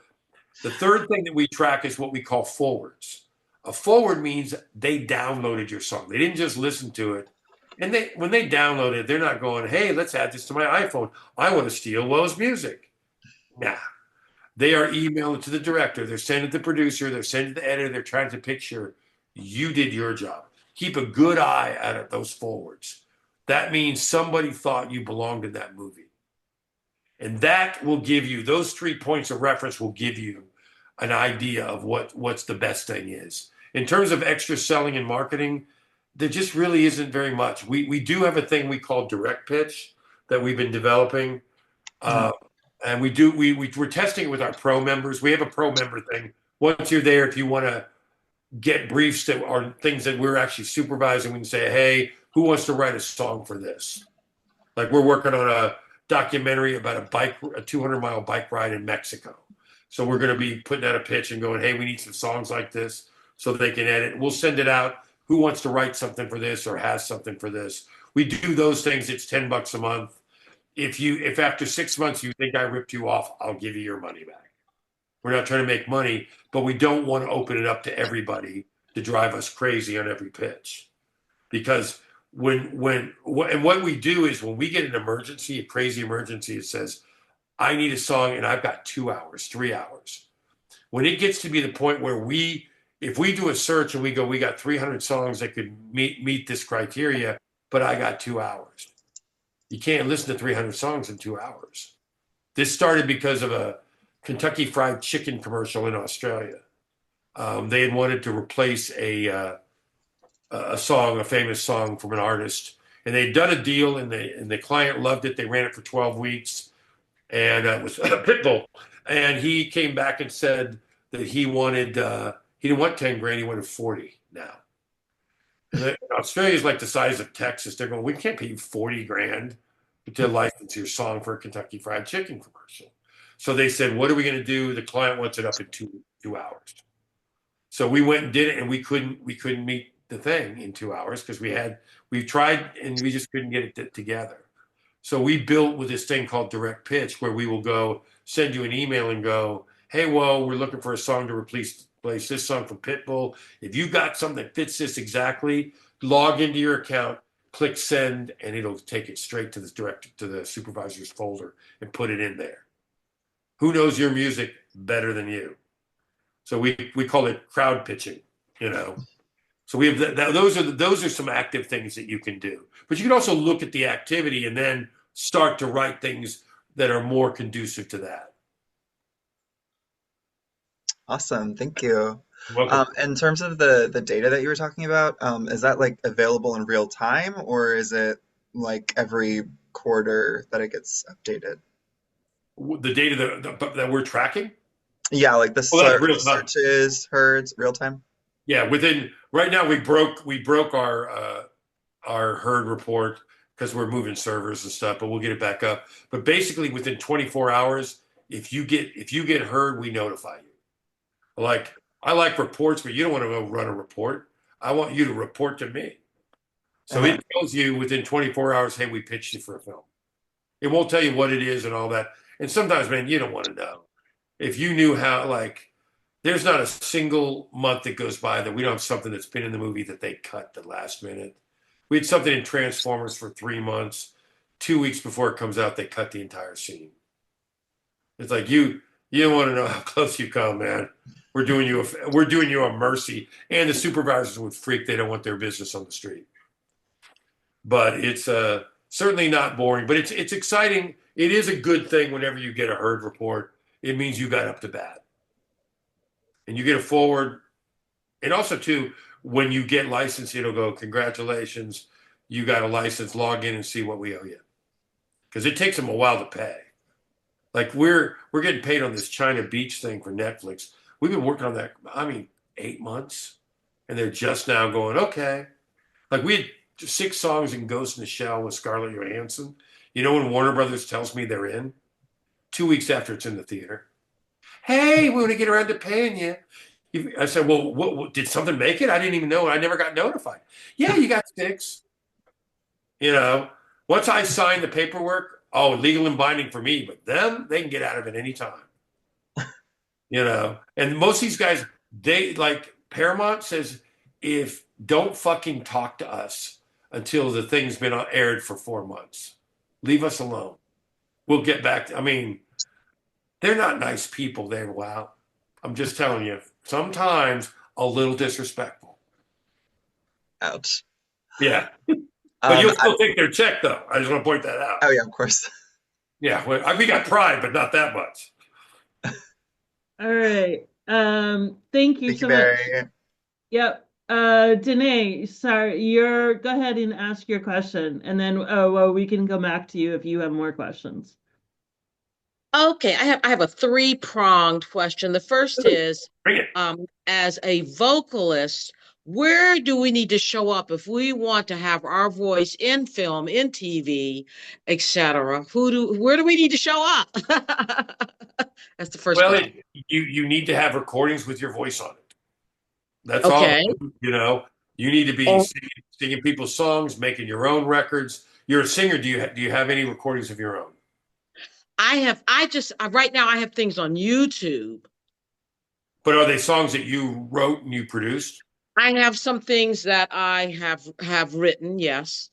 the third thing that we track is what we call forwards. A forward means they downloaded your song. They didn't just listen to it. And when they download it, they're not going, hey, let's add this to my iPhone. I want to steal Lowe's music. Nah. They are emailing to the director. They're sending to the producer. They're sending to the editor. They're trying to picture you did your job. Keep a good eye out of those forwards. That means somebody thought you belonged in that movie. And that will give you, those 3 points of reference will give you an idea of what's the best thing is. In terms of extra selling and marketing, there just really isn't very much. We do have a thing we call direct pitch that we've been developing. And we're testing it with our pro members. We have a pro member thing. Once you're there, if you want to get briefs that are things that we're actually supervising, we can say, hey, who wants to write a song for this? Like we're working on a documentary about a 200-mile bike ride in Mexico. So we're going to be putting out a pitch and going, hey, we need some songs like this so they can edit. We'll send it out. Who wants to write something for this or has something for this? We do those things. It's $10 a month. If after 6 months you think I ripped you off, I'll give you your money back. We're not trying to make money, but we don't want to open it up to everybody to drive us crazy on every pitch. Because what we do is when we get an emergency, a crazy emergency, it says, I need a song and I've got 2 hours, 3 hours. When it gets to be the point where if we do a search and we go, we got 300 songs that could meet this criteria, but I got 2 hours. You can't listen to 300 songs in 2 hours. This started because of a Kentucky Fried Chicken commercial in Australia. They had wanted to replace a song, a famous song from an artist, and they'd done a deal, and the client loved it. They ran it for 12 weeks, and it was Pitbull, and he came back and said that he didn't want 10 grand, he wanted 40 now. And Australia's like the size of Texas. They're going, we can't pay you 40 grand to license your song for a Kentucky Fried Chicken commercial. So they said, what are we going to do? The client wants it up in 2 hours. So we went and did it, and we couldn't meet the thing in 2 hours because we tried and we just couldn't get it together. So we built with this thing called direct pitch, where we will go send you an email and go, hey, well, we're looking for a song to replace this song from Pitbull. If you got something that fits this exactly, log into your account, click send, and it'll take it straight to the supervisor's folder and put it in there. Who knows your music better than you? So we call it crowd pitching, you know. So we have those are some active things that you can do. But you can also look at the activity and then start to write things that are more conducive to that. Awesome, thank you. Welcome. In terms of the data that you were talking about, is that like available in real time, or is it like every quarter that it gets updated? The data that we're tracking? Yeah, like the Well, that's real time. searches, herds, real time. Yeah, right now we broke our herd report because we're moving servers and stuff, but we'll get it back up. But basically, within 24 hours, if you get herd, we notify you. Like, I like reports, but you don't want to go run a report. I want you to report to me. So it tells you within 24 hours, hey, we pitched you for a film. It won't tell you what it is and all that. And sometimes, man, you don't want to know. If you knew how, like, there's not a single month that goes by that we don't have something that's been in the movie that they cut the last minute. We had something in Transformers for 3 months. 2 weeks before it comes out, they cut the entire scene. It's like you don't want to know how close you come, man. We're doing you a mercy, and the supervisors would freak. They don't want their business on the street. But it's certainly not boring. But it's exciting. It is a good thing whenever you get a herd report. It means you got up to bat, and you get a forward. And also, too, when you get licensed, it'll go, congratulations, you got a license. Log in and see what we owe you, because it takes them a while to pay. Like we're getting paid on this China Beach thing for Netflix. We've been working on that, 8 months, and they're just now going, okay. Like we had 6 songs in Ghost in the Shell with Scarlett Johansson. You know when Warner Brothers tells me they're in? 2 weeks after it's in the theater. Hey, we want to get around to paying you. I said, well, what, did something make it? I didn't even know. I never got notified. Yeah, you got 6. You know, once I signed the paperwork, legal and binding for me, but them, they can get out of it anytime. You know, and most of these guys, they like Paramount says, if don't fucking talk to us until the thing's been aired for 4 months. Leave us alone. We'll get back. They're not nice people there. Wow. I'm just telling you, sometimes a little disrespectful. Ouch. Yeah. But you'll still take their check, though. I just want to point that out. Oh, yeah, of course. Yeah. Well, we got pride, but not that much. All right. Thank you Thank so you, much. Barry. Yep. Danae, sorry, go ahead and ask your question, and then we can come back to you if you have more questions. Okay, I have a three-pronged question. The first is, Bring it. as a vocalist, where do we need to show up if we want to have our voice in film, in TV, etc.? Where do we need to show up? That's the first question. You need to have recordings with your voice on it. That's Okay. all. You know, you need to be singing people's songs, making your own records. You're a singer. Do you have any recordings of your own? Right now I have things on YouTube. But are they songs that you wrote and you produced? I have some things that I have written, yes.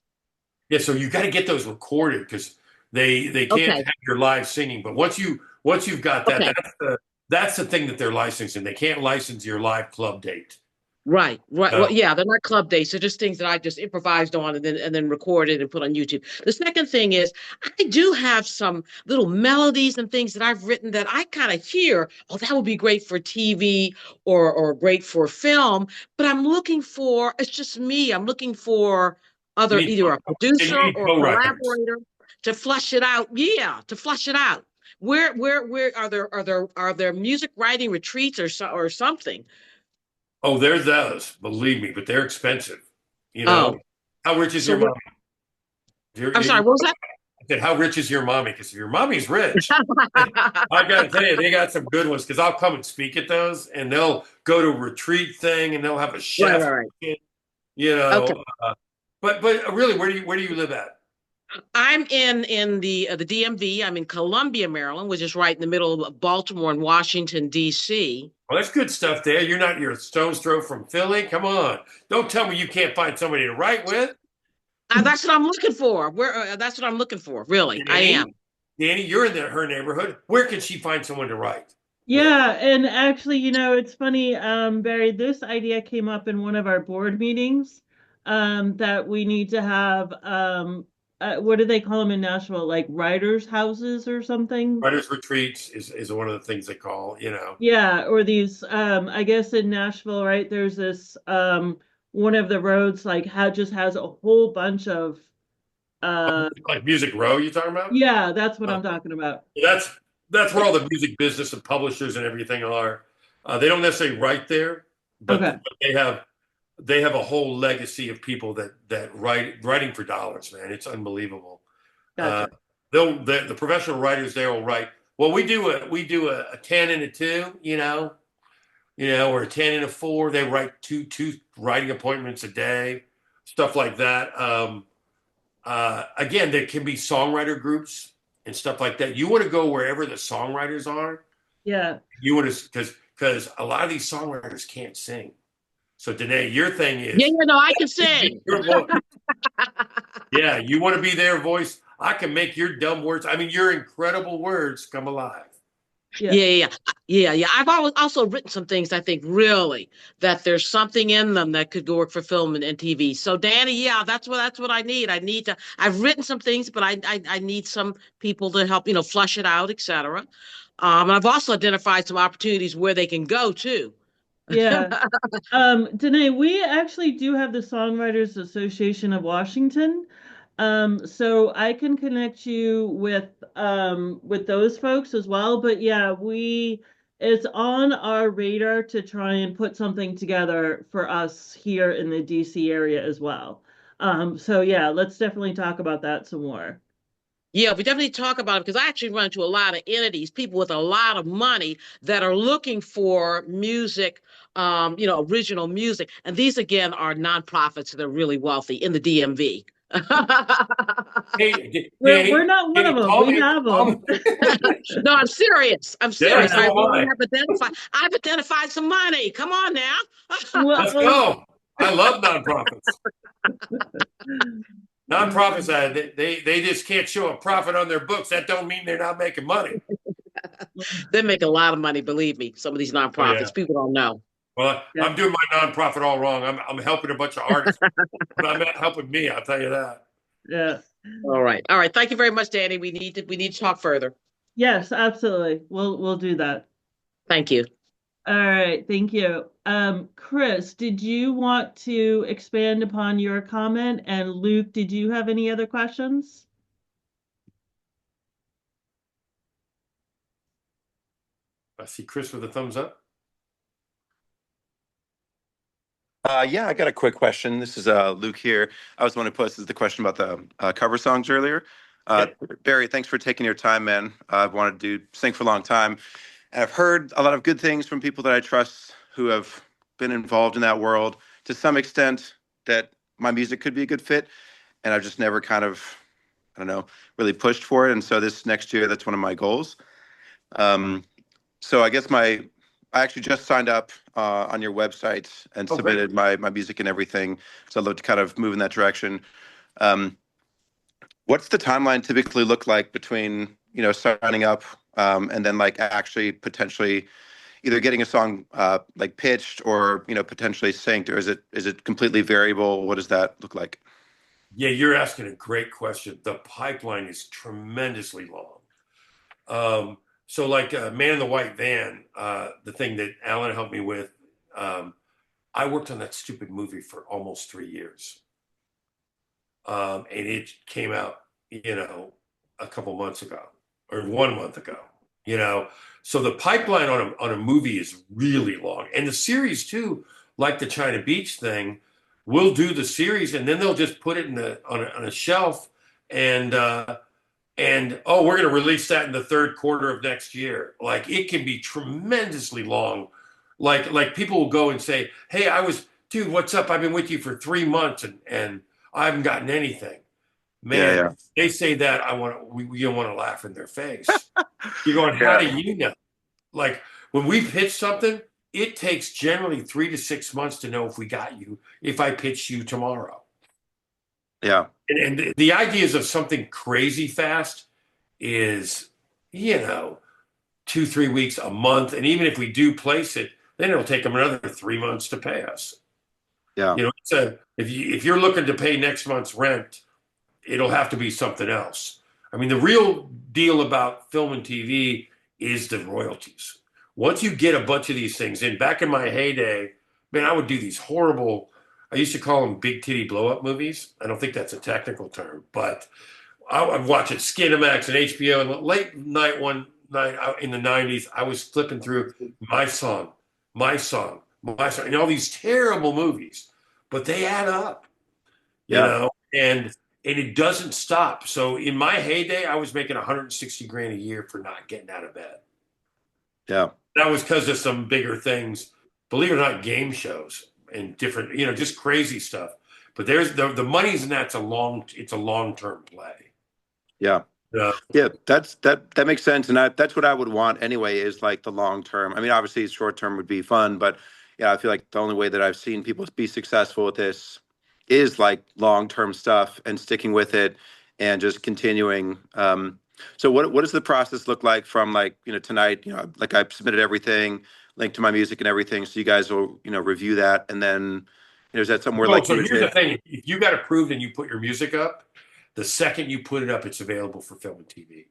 Yeah, so you got to get those recorded because they can't have your live singing. But once you've got that, Okay. That's the thing that they're licensing. They can't license your live club date. Right, right. Well, No. yeah, they're not club dates. They're just things that I just improvised on and then recorded and put on YouTube. The second thing is I do have some little melodies and things that I've written that I kind of hear, oh, that would be great for TV or great for film. But I'm looking for, it's just me. I'm looking for You other need, either a you producer need or a co-writers. collaborator to flush it out. Yeah, to flush it out. Where are there music writing retreats or something? Oh, there's those, believe me, but they're expensive. You know, Oh, how rich is so your what? mom? I'm sorry, what was that? I said, how rich is your mommy? Because if your mommy's rich, I got to tell you, they got some good ones. Because I'll come and speak at those, and they'll go to a retreat thing, and they'll have a Right, chef. right, right. You Okay. know, but really, where do you live at? I'm in the DMV. I'm in Columbia, Maryland, which is right in the middle of Baltimore and Washington, D.C. Well, that's good stuff there. You're a stone's throw from Philly. Come on, don't tell me you can't find somebody to write with. That's what I'm looking for. That's what I'm looking for. Really, I am. Danny, Danny, you're in her neighborhood. Where can she find someone to write with? Yeah, and actually, it's funny, Barry, this idea came up in one of our board meetings, that we need to have, what do they call them in Nashville? Like writers' houses or something? Writers retreats is one of the things they call, Yeah, or these, I guess in Nashville, right, there's this, one of the roads like just has a whole bunch of, uh, like Music Row. You talking about? yeah, that's what Uh, I'm talking about. that's that's where all the music business and publishers and everything are. They don't necessarily write there, but Okay, they have a whole legacy of people that writing for dollars, man. It's unbelievable. Uh, gotcha. the professional writers there will write. Well, we do a 10 and a 2, or a 10 and a 4. They write two writing appointments a day, stuff like that. Again, there can be songwriter groups and stuff like that. You want to go wherever the songwriters are. Yeah, You want to because a lot of these songwriters can't sing. So Danae, your thing Yeah, is yeah, no, I can sing. your voice. Yeah, you want to be their voice. I can make your dumb words. I mean, your incredible words come alive. yeah, Yeah, yeah, yeah. I've always also written some things I think really that there's something in them that could go work for film and TV. So Danny, yeah, that's what I need. I need to. I've written some things, but I need some people to help flush it out, etc. And I've also identified some opportunities where they can go too. yeah. Danae, we actually do have the Songwriters Association of Washington. So I can connect you with those folks as well. But yeah, it's on our radar to try and put something together for us here in the DC area as well. So yeah, let's definitely talk about that some more. Yeah, we definitely talk about it because I actually run into a lot of entities, people with a lot of money that are looking for music, original music. And these again are nonprofits that are really wealthy in the DMV. Hey, We're Danny, not one of Danny, them. call We me. have Call them. me. No, I'm serious. I'm Yeah, serious. I so am really I. have identified. I've identified some money. Come on now. Let's Well, go. I love nonprofits. Nonprofits, they just can't show a profit on their books. That don't mean they're not making money. They make a lot of money, believe me. Some of these Oh yeah. nonprofits, people don't know. Well, yeah, I'm doing my nonprofit all wrong. I'm helping a bunch of artists, but I'm not helping me. I'll tell you that. yeah. All right. All right. Thank you very much, Danny. We need to talk further. Yes, absolutely. We'll do that. Thank you. All right, thank you. Chris, did you want to expand upon your comment? And Luke, did you have any other questions? I see Chris with a thumbs up. Yeah, I got a quick question. This is Luke here. I was the one who posted the question about the cover songs earlier. Barry, thanks for taking your time, man. I've wanted to sing for a long time. And I've heard a lot of good things from people that I trust who have been involved in that world to some extent that my music could be a good fit. And I've just never kind of, I don't know, really pushed for it. And so this next year, that's one of my goals. So I guess I actually just signed up on your website and Oh, great. submitted my music and everything. So I'd love to kind of move in that direction. What's the timeline typically look like between, signing up and then like actually potentially either getting a song like pitched or potentially synced, or is it completely variable? What does that look like? Yeah, you're asking a great question. The pipeline is tremendously long. So like Man in the White Van, the thing that Alan helped me with, um, I worked on that stupid movie for almost 3 years. And it came out, a couple months ago or 1 month ago, you know. So the pipeline on a movie is really long. And the series too, like the China Beach thing, we'll do the series and then they'll just put it on a shelf and oh, we're going to release that in the third quarter of next year. Like it can be tremendously long. Like people will go and say, "Hey, dude, what's up? I've been with you for 3 months and I haven't gotten anything." Yeah, Man, yeah, they say that we don't want to laugh in their face. You're going, how yeah, do you know? Like when we pitch something, it takes generally 3 to 6 months to know if we got you. If I pitch you tomorrow, yeah, and the ideas of something crazy fast is, you know, 2, 3 weeks, a month, and even if we do place it, then it'll take them another 3 months to pay us. yeah, You know, if you're looking to pay next month's rent, it'll have to be something else. I mean, the real deal about film and TV is the royalties. Once you get a bunch of these things in, back in my heyday, man, I would do these horrible, I used to call them big titty blow up movies. I don't think that's a technical term, but I would watch it, Skinamax and HBO. And late night one night in the 90s, I was flipping through my song, my song, my song, and all these terrible movies, but they add up, you yeah, know, and it doesn't stop. So in my heyday, I was making 160 grand a year for not getting out of bed. yeah, That was because of some bigger things, believe it or not, game shows and different, just crazy stuff. But there's the money's in that's it's a long-term play. yeah. Uh, Yeah, that makes sense, and that's what I would want anyway. Is like the long term. I mean, obviously, short term would be fun, but yeah, I feel like the only way that I've seen people be successful with this is like long term stuff and sticking with it and just continuing. So what does the process look like from like tonight? Like I've submitted everything, linked to my music and everything, so you guys will review that, and then is that somewhere Oh, like so you would here's the hit? thing. If you got approved and you put your music up, the second you put it up, it's available for film and TV.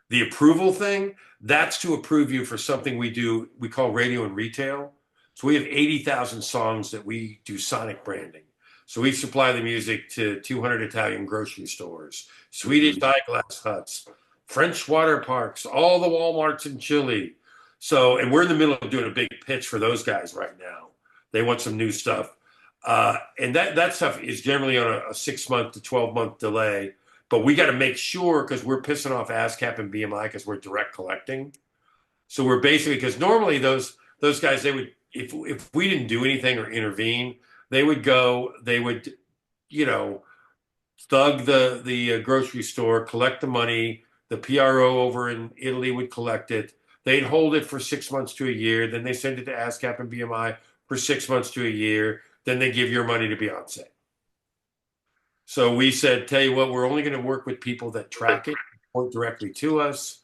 The approval thing, that's to approve you for something we call radio and retail. So we have 80,000 songs that we do sonic branding. So we supply the music to 200 Italian grocery stores, Swedish Mhm. eyeglass huts, French water parks, all the Walmarts in Chile. So, and we're in the middle of doing a big pitch for those guys right now. They want some new stuff. And that stuff is generally on a 6 month to 12-month delay. But we got to make sure because we're pissing off ASCAP and BMI because we're direct collecting. So we're basically because normally those guys they would if we didn't do anything or intervene, they would you know thug the grocery store, collect the money. The PRO over in Italy would collect it. They'd hold it for 6 months to a year. Then they send it to ASCAP and BMI for 6 months to a year. Then they give your money to Beyonce. So we said, tell you what, we're only going to work with people that track it, point directly to us.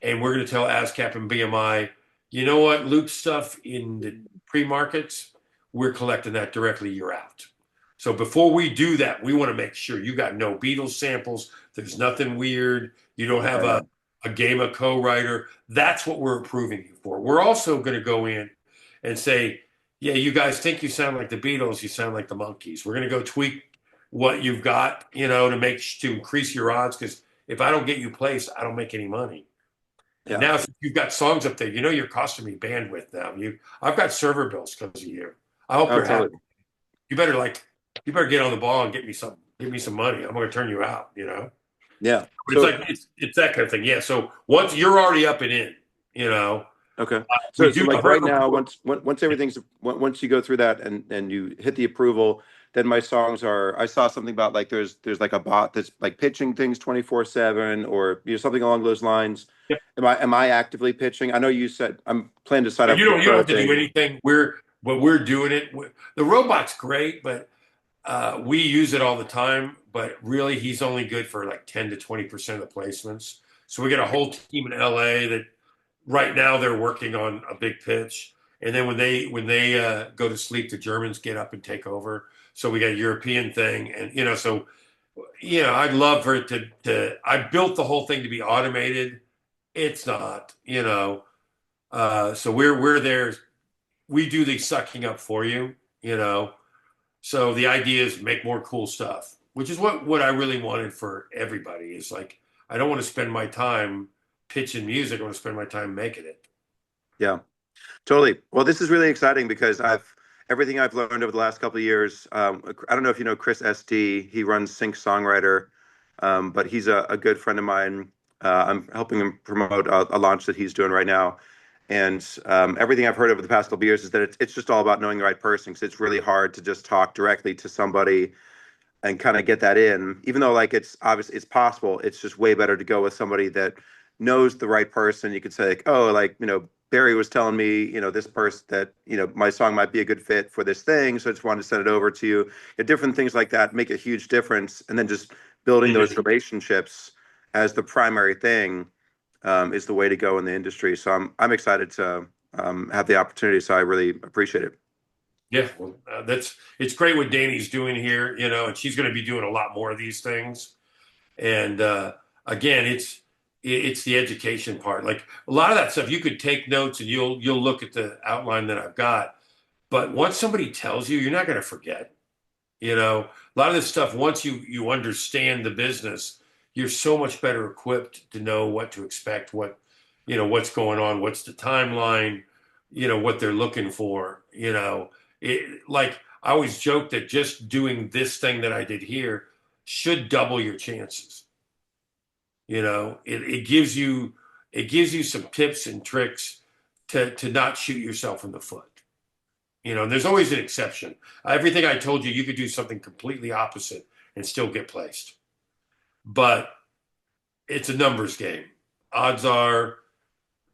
And we're going to tell ASCAP and BMI, you know what, Luke's stuff in the pre-markets, we're collecting that directly, you're out. So before we do that, we want to make sure you got no Beatles samples. There's nothing weird. You don't have Yeah, a game of co-writer. That's what we're approving you for. We're also going to go in and say, yeah, you guys think you sound like the Beatles, you sound like the Monkees. We're going to go tweak what you've got, to increase your odds. Because if I don't get you placed, I don't make any money. And yeah. now since you've got songs up there, you're costing me bandwidth now. I've got server bills because of you. I hope Oh, you're happy. totally. You better you better get on the ball and give me some money. I'm going to turn you out. Yeah. But it's So like it's that kind of thing. Yeah. So once you're already up and in, you know, okay. we So do the like right hard now, work. once everything's once you go through that and you hit the approval, then my songs are. I saw something about like there's like a bot that's like pitching things 24/7 or something along those lines. Yep. Am I actively pitching? I know you said I'm planning to sign up for the You don't pro have to do thing. anything. We're doing it. The robot's great, but we use it all the time. But really, he's only good for like 10 to 20% of the placements. So we got a whole team in LA that right now they're working on a big pitch. And then when they go to sleep, the Germans get up and take over. So we got a European thing, and so I'd love for it to. I built the whole thing to be automated. It's not. So we're there. We do the sucking up for you. So the idea is make more cool stuff, which is what I really wanted for everybody. Is like I don't want to spend my time pitching music. I want to spend my time making it. Yeah. Totally. Well, this is really exciting because everything I've learned over the last couple of years. I don't know if you know Chris SD. He runs Sync Songwriter, but he's a good friend of mine. I'm helping him promote a launch that he's doing right now. And everything I've heard over the past couple of years is that it's just all about knowing the right person. Because it's really hard to just talk directly to somebody and kind of get that in, even though like it's obviously it's possible. It's just way better to go with somebody that knows the right person. You could say like, oh, like, Barry was telling me, this person that, my song might be a good fit for this thing. So I just wanted to send it over to you. Different things like that make a huge difference. And then just building those relationships as the primary thing is the way to go in the industry. So I'm excited to have the opportunity. So I really appreciate it. Yeah, well, it's great what Danny's doing here, and she's going to be doing a lot more of these things. And again, it's the education part. Like a lot of that stuff, you could take notes and you'll look at the outline that I've got. But once somebody tells you, you're not going to forget. A lot of this stuff, once you understand the business, you're so much better equipped to know what to expect, what's going on, what's the timeline, what they're looking for. Like I always joke that just doing this thing that I did here should double your chances. It gives you some tips and tricks to not shoot yourself in the foot. And there's always an exception. Everything I told you, you could do something completely opposite and still get placed. But it's a numbers game. Odds are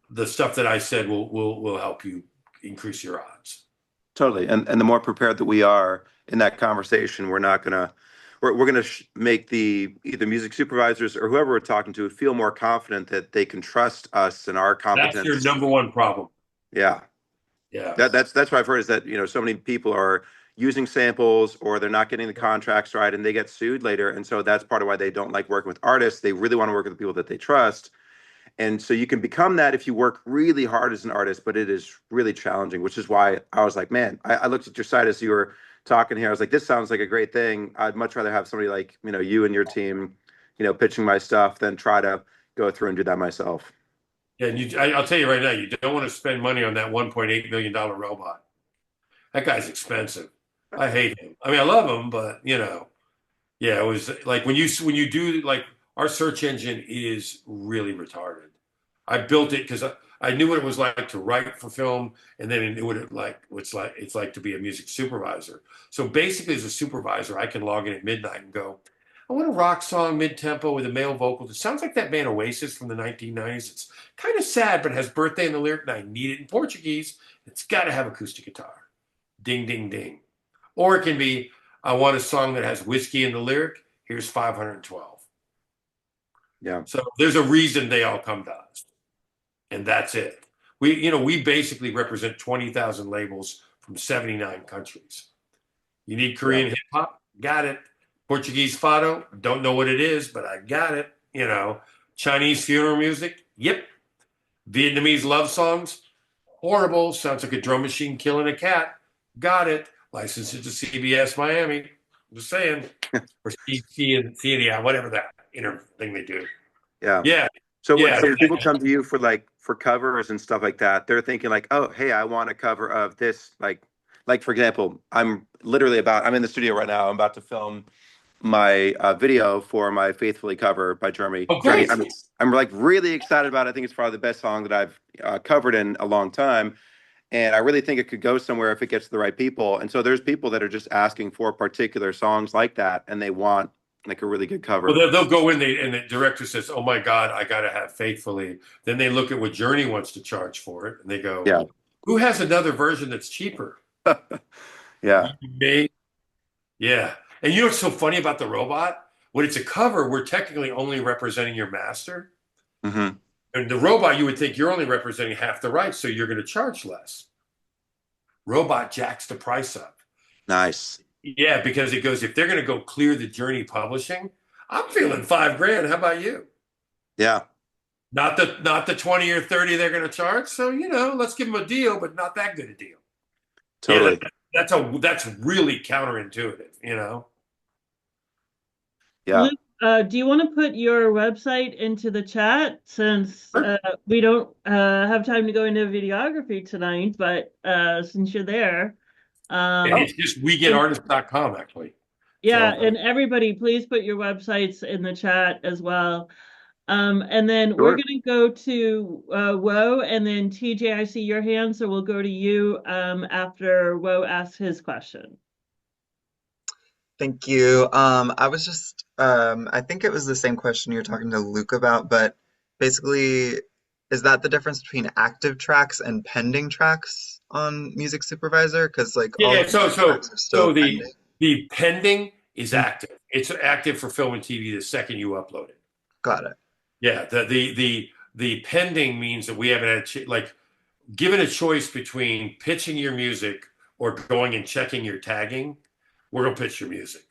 the stuff that I said will help you increase your odds. Totally. And the more prepared that we are in that conversation, we're gonna make the either music supervisors or whoever we're talking to feel more confident that they can trust us and our That's your competence. number one problem. Yeah. Yeah. That's what I've heard is that, so many people are using samples or they're not getting the contracts right and they get sued later. And so that's part of why they don't like working with artists. They really want to work with the people that they trust. And so you can become that if you work really hard as an artist, but it is really challenging, which is why I was like, man, I looked at your site as you were talking here. I was like, this sounds like a great thing. I'd much rather have somebody like, you and your team, pitching my stuff than try to go through and do that myself. Yeah, and I'll tell you right now, you don't want to spend money on that $1.8 million robot. That guy's expensive. I hate him. I mean, I love him, but yeah, it was like when you do like our search engine is really retarded. I built it because I knew what it was like to write for film, and then I knew what it's like to be a music supervisor. So basically, as a supervisor, I can log in at midnight and go, I want a rock song mid-tempo with a male vocal. It sounds like that band Oasis from the 1990s. It's kind of sad, but it has birthday in the lyric, and I need it in Portuguese. It's got to have acoustic guitar. Ding, ding, ding. Or it can be, I want a song that has whiskey in the lyric. Here's 512. Yeah. So there's a reason they all come to us. And that's it. We basically represent 20,000 labels from 79 countries. You need Korean hip hop? Got it. Portuguese fado? Don't know what it is, but I got it. Chinese funeral music? Yep. Vietnamese love songs? Horrible. Sounds like a drum machine killing a cat. Got it. License it to CBS Miami. I'm just saying. Or CNEI, whatever that thing they do. Yeah. Yeah. So Yeah. when people come to you for covers and stuff like that, they're thinking like, oh, hey, I want a cover of this. Like for example, I'm in the studio right now. I'm about to film my video for my Faithfully cover by Jeremy. Oh, great. I'm like really excited about it. I think it's probably the best song that I've covered in a long time. And I really think it could go somewhere if it gets to the right people. And so there's people that are just asking for particular songs like that, and they want like a really good cover. Well, they'll go in and the director says, "Oh my God, I got to have Faithfully." Then they look at what Journey wants to charge for it, and they go, Yeah. "Who has another version that's cheaper?" Yeah. Yeah. And you know what's so funny about the robot? When it's a cover, we're technically only representing your master. Hmm. And the robot, you would think you're only representing half the rights, so you're going to charge less. Robot jacks the price up. Nice. Yeah, because it goes, if they're going to go clear the journey publishing, I'm feeling 5 grand. How about you? Yeah, Not the 20 or 30 they're going to charge. So, let's give them a deal, but not that good a deal. Yeah, totally. that's really counterintuitive. Yeah. Luke, do you want to put your website into the chat since we don't have time to go into videography tonight, but since you're there, And um, it's Oh, just and wegetartist.com actually. yeah, So and everybody, please put your websites in the chat as well. And then we're sure. gonna go to Woe, and then TJ, I see your hand, so we'll go to you after Woe asks his question. Thank you. I was just, I think it was the same question you were talking to Luke about, but basically, is that the difference between active tracks and pending tracks on Music Supervisor? Because like all yeah, of my so so tracks are still so the pending. the pending is active. It's active for film and TV the second you upload it. Got it. Yeah, the pending means that we haven't had like given a choice between pitching your music or going and checking your tagging, we're gonna pitch your music.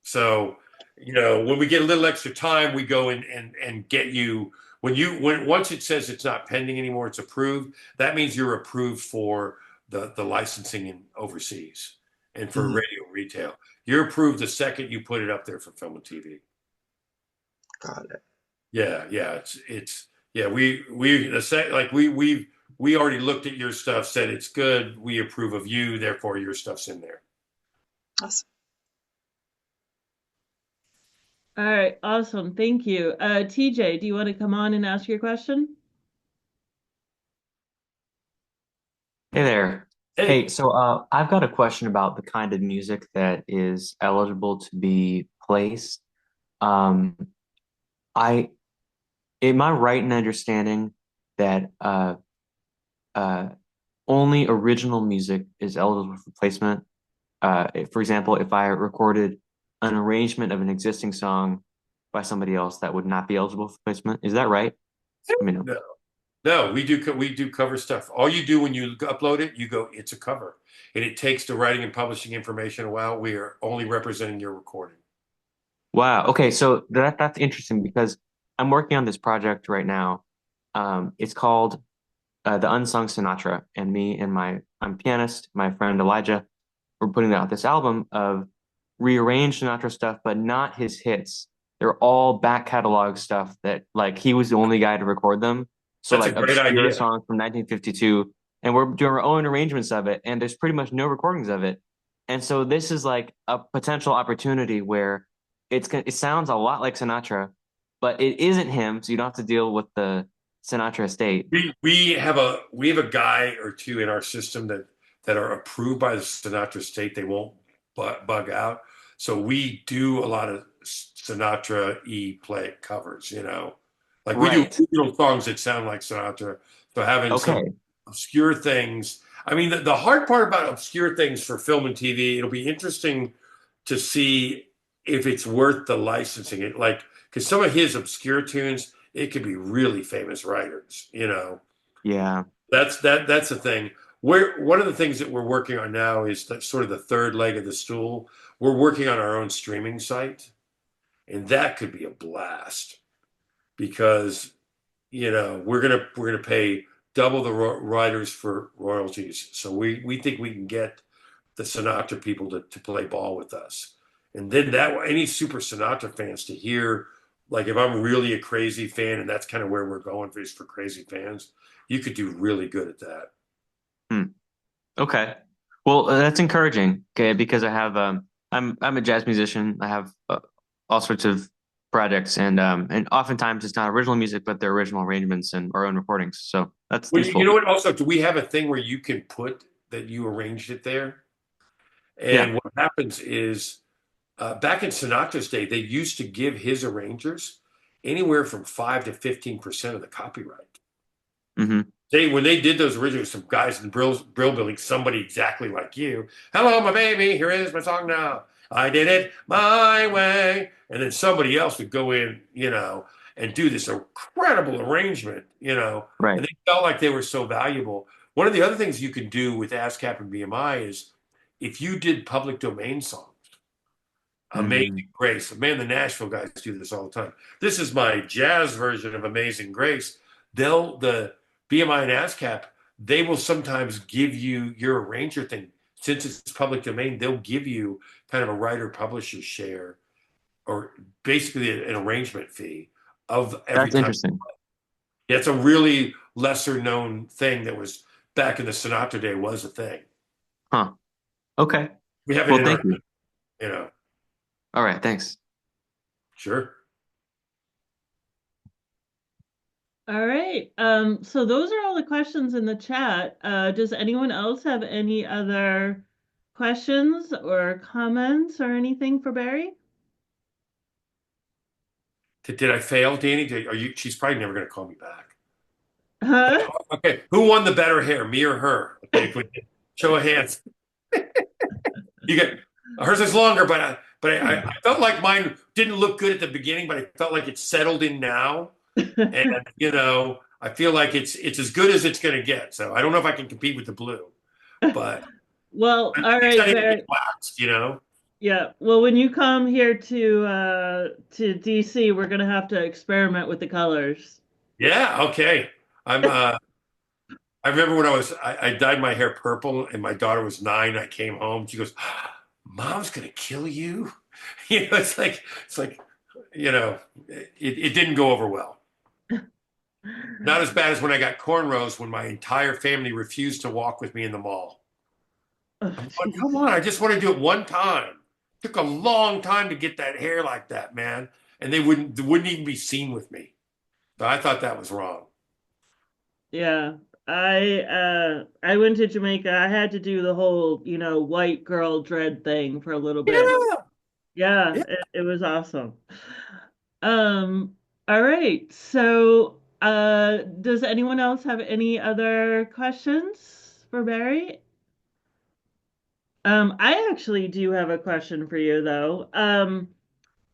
So, when we get a little extra time, we go in and get you when once it says it's not pending anymore, it's approved. That means you're approved for the licensing in overseas and for Mhm. radio retail. You're approved the second you put it up there for film and TV. Got it. Yeah, yeah, it's yeah. We the set like we already looked at your stuff, said it's good. We approve of you, therefore your stuff's in there. Awesome. All right, awesome. Thank you. TJ, do you want to come on and ask your question? Hey there. Hey, Hey, so I've got a question about the kind of music that is eligible to be placed. Um, I am I right in understanding that uh, only original music is eligible for placement? For example, if I recorded an arrangement of an existing song by somebody else, that would not be eligible for placement. Is that right? I mean, no, no, we do cover stuff. All you do when you upload it, you go, it's a cover, and it takes the writing and publishing information a while. We are only representing your recording. wow. Okay, so that's interesting because I'm working on this project right now. It's called The Unsung Sinatra, and me and I'm a pianist, my friend Elijah, we're putting out this album of rearranged Sinatra stuff, but not his hits. They're all back catalog stuff that like he was the only guy to record them. So That's a like great obscure idea. songs from 1952, and we're doing our own arrangements of it, and there's pretty much no recordings of it. And so this is like a potential opportunity where it sounds a lot like Sinatra, but it isn't him, so you don't have to deal with the Sinatra estate. We have a guy or two in our system that are approved by the Sinatra state. They won't bug out. So we do a lot of Sinatra play covers. Like we do Right. original songs that sound like Sinatra. So having some Okay. obscure things. I mean, the hard part about obscure things for film and TV, it'll be interesting to see if it's worth the licensing it. Like, because some of his obscure tunes, it could be really famous writers. Yeah. That's the thing. One of the things that we're working on now is sort of the third leg of the stool. We're working on our own streaming site, and that could be a blast because we're gonna pay double the writers for royalties. So we think we can get the Sinatra people to play ball with us, and then that any Super Sinatra fans to hear, like if I'm really a crazy fan, and that's kind of where we're going for crazy fans, you could do really good at that. Hmm. Okay. Well, that's encouraging. Okay, because I'm a jazz musician. I have all sorts of projects, and oftentimes it's not original music, but they're original arrangements and our own recordings. So that's Well, you useful. know what? Also, do we have a thing where you can put that you arranged it there? Yeah. And what happens is, back in Sinatra's day, they used to give his arrangers anywhere from 5 to 15% of the copyright. Hmm. When they did those originals, some guys in the Brill building, somebody exactly like you. Hello, my baby. Here is my song now. I did it my way. And then somebody else would go in, and do this incredible arrangement, Right. and they felt like they were so valuable. One of the other things you can do with ASCAP and BMI is if you did public domain songs, Mm. Amazing Grace. Man, the Nashville guys do this all the time. This is my jazz version of Amazing Grace. The BMI and ASCAP, they will sometimes give you your arranger thing. Since it's public domain, they'll give you kind of a writer publisher share or basically an arrangement fee of every That's time. interesting. Yeah, it's a really lesser known thing that was back in the Sinatra day was a thing. Huh. Okay. We have it Well, in thank our, you. you know, All right. Thanks. sure. All right. So those are all the questions in the chat. Does anyone else have any other questions or comments or anything for Barry? Did I fail, Danny? Are you? She's probably never going to call me back. Huh? Okay, who won the better hair, me or her? Okay, show of hands. You get hers is longer, but I felt like mine didn't look good at the beginning, but I felt like it's settled in now, and I feel like it's as good as it's going to get. So I don't know if I can compete with the blue, but Well, at all least I right, didn't get Barry. waxed. Yeah. Well, when you come here to DC, we're gonna have to experiment with the colors. Yeah, okay. I remember when I dyed my hair purple and my daughter was 9. I came home. She goes, "Mom's gonna kill you." It's like, it didn't go over well. Not as bad as when I got cornrows when my entire family refused to walk with me in the mall. Oh, I'm going, jeez. come on, I just want to do it one time. Took a long time to get that hair like that, man. And they wouldn't even be seen with me. So I thought that was wrong. Yeah. I went to Jamaica. I had to do the whole, white girl dread thing for a little bit. Yeah. Yeah, Yeah. it was awesome. All right. So, does anyone else have any other questions for Barry? I actually do have a question for you though.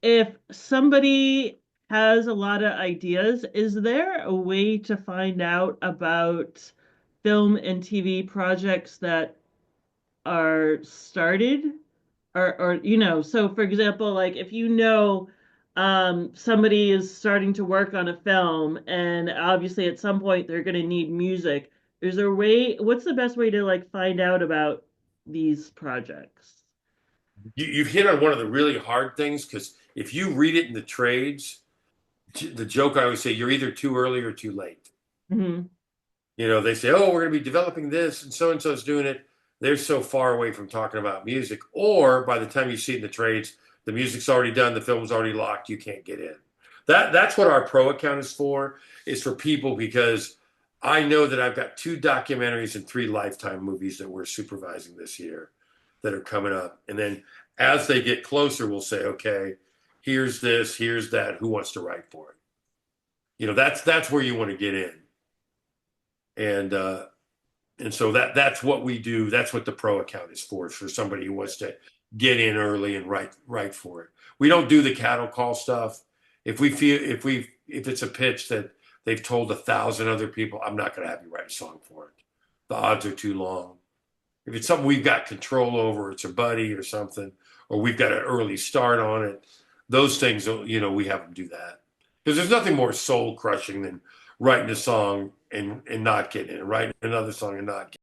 If somebody has a lot of ideas, is there a way to find out about film and TV projects that are started? Or so for example, like if somebody is starting to work on a film and obviously at some point they're going to need music, is there a way, what's the best way to like find out about these projects? You've hit on one of the really hard things because if you read it in the trades, the joke I always say, you're either too early or too late. Hmm. They say, oh, we're going to be developing this and so is doing it. They're so far away from talking about music. Or by the time you see it in the trades, the music's already done, the film's already locked, you can't get in. That's what our pro account is for people because I know that I've got 2 documentaries and 3 Lifetime movies that we're supervising this year that are coming up. And then as they get closer, we'll say, okay, here's this, here's that, who wants to write for it? That's where you want to get in. And so that's what we do. That's what the pro account is for somebody who wants to get in early and write for it. We don't do the cattle call stuff. If it's a pitch that they've told 1,000 other people, I'm not going to have you write a song for it. The odds are too long. If it's something we've got control over, it's a buddy or something, or we've got an early start on it. Those things, we have them do that because there's nothing more soul crushing than writing a song and not getting it, writing another song and not getting it.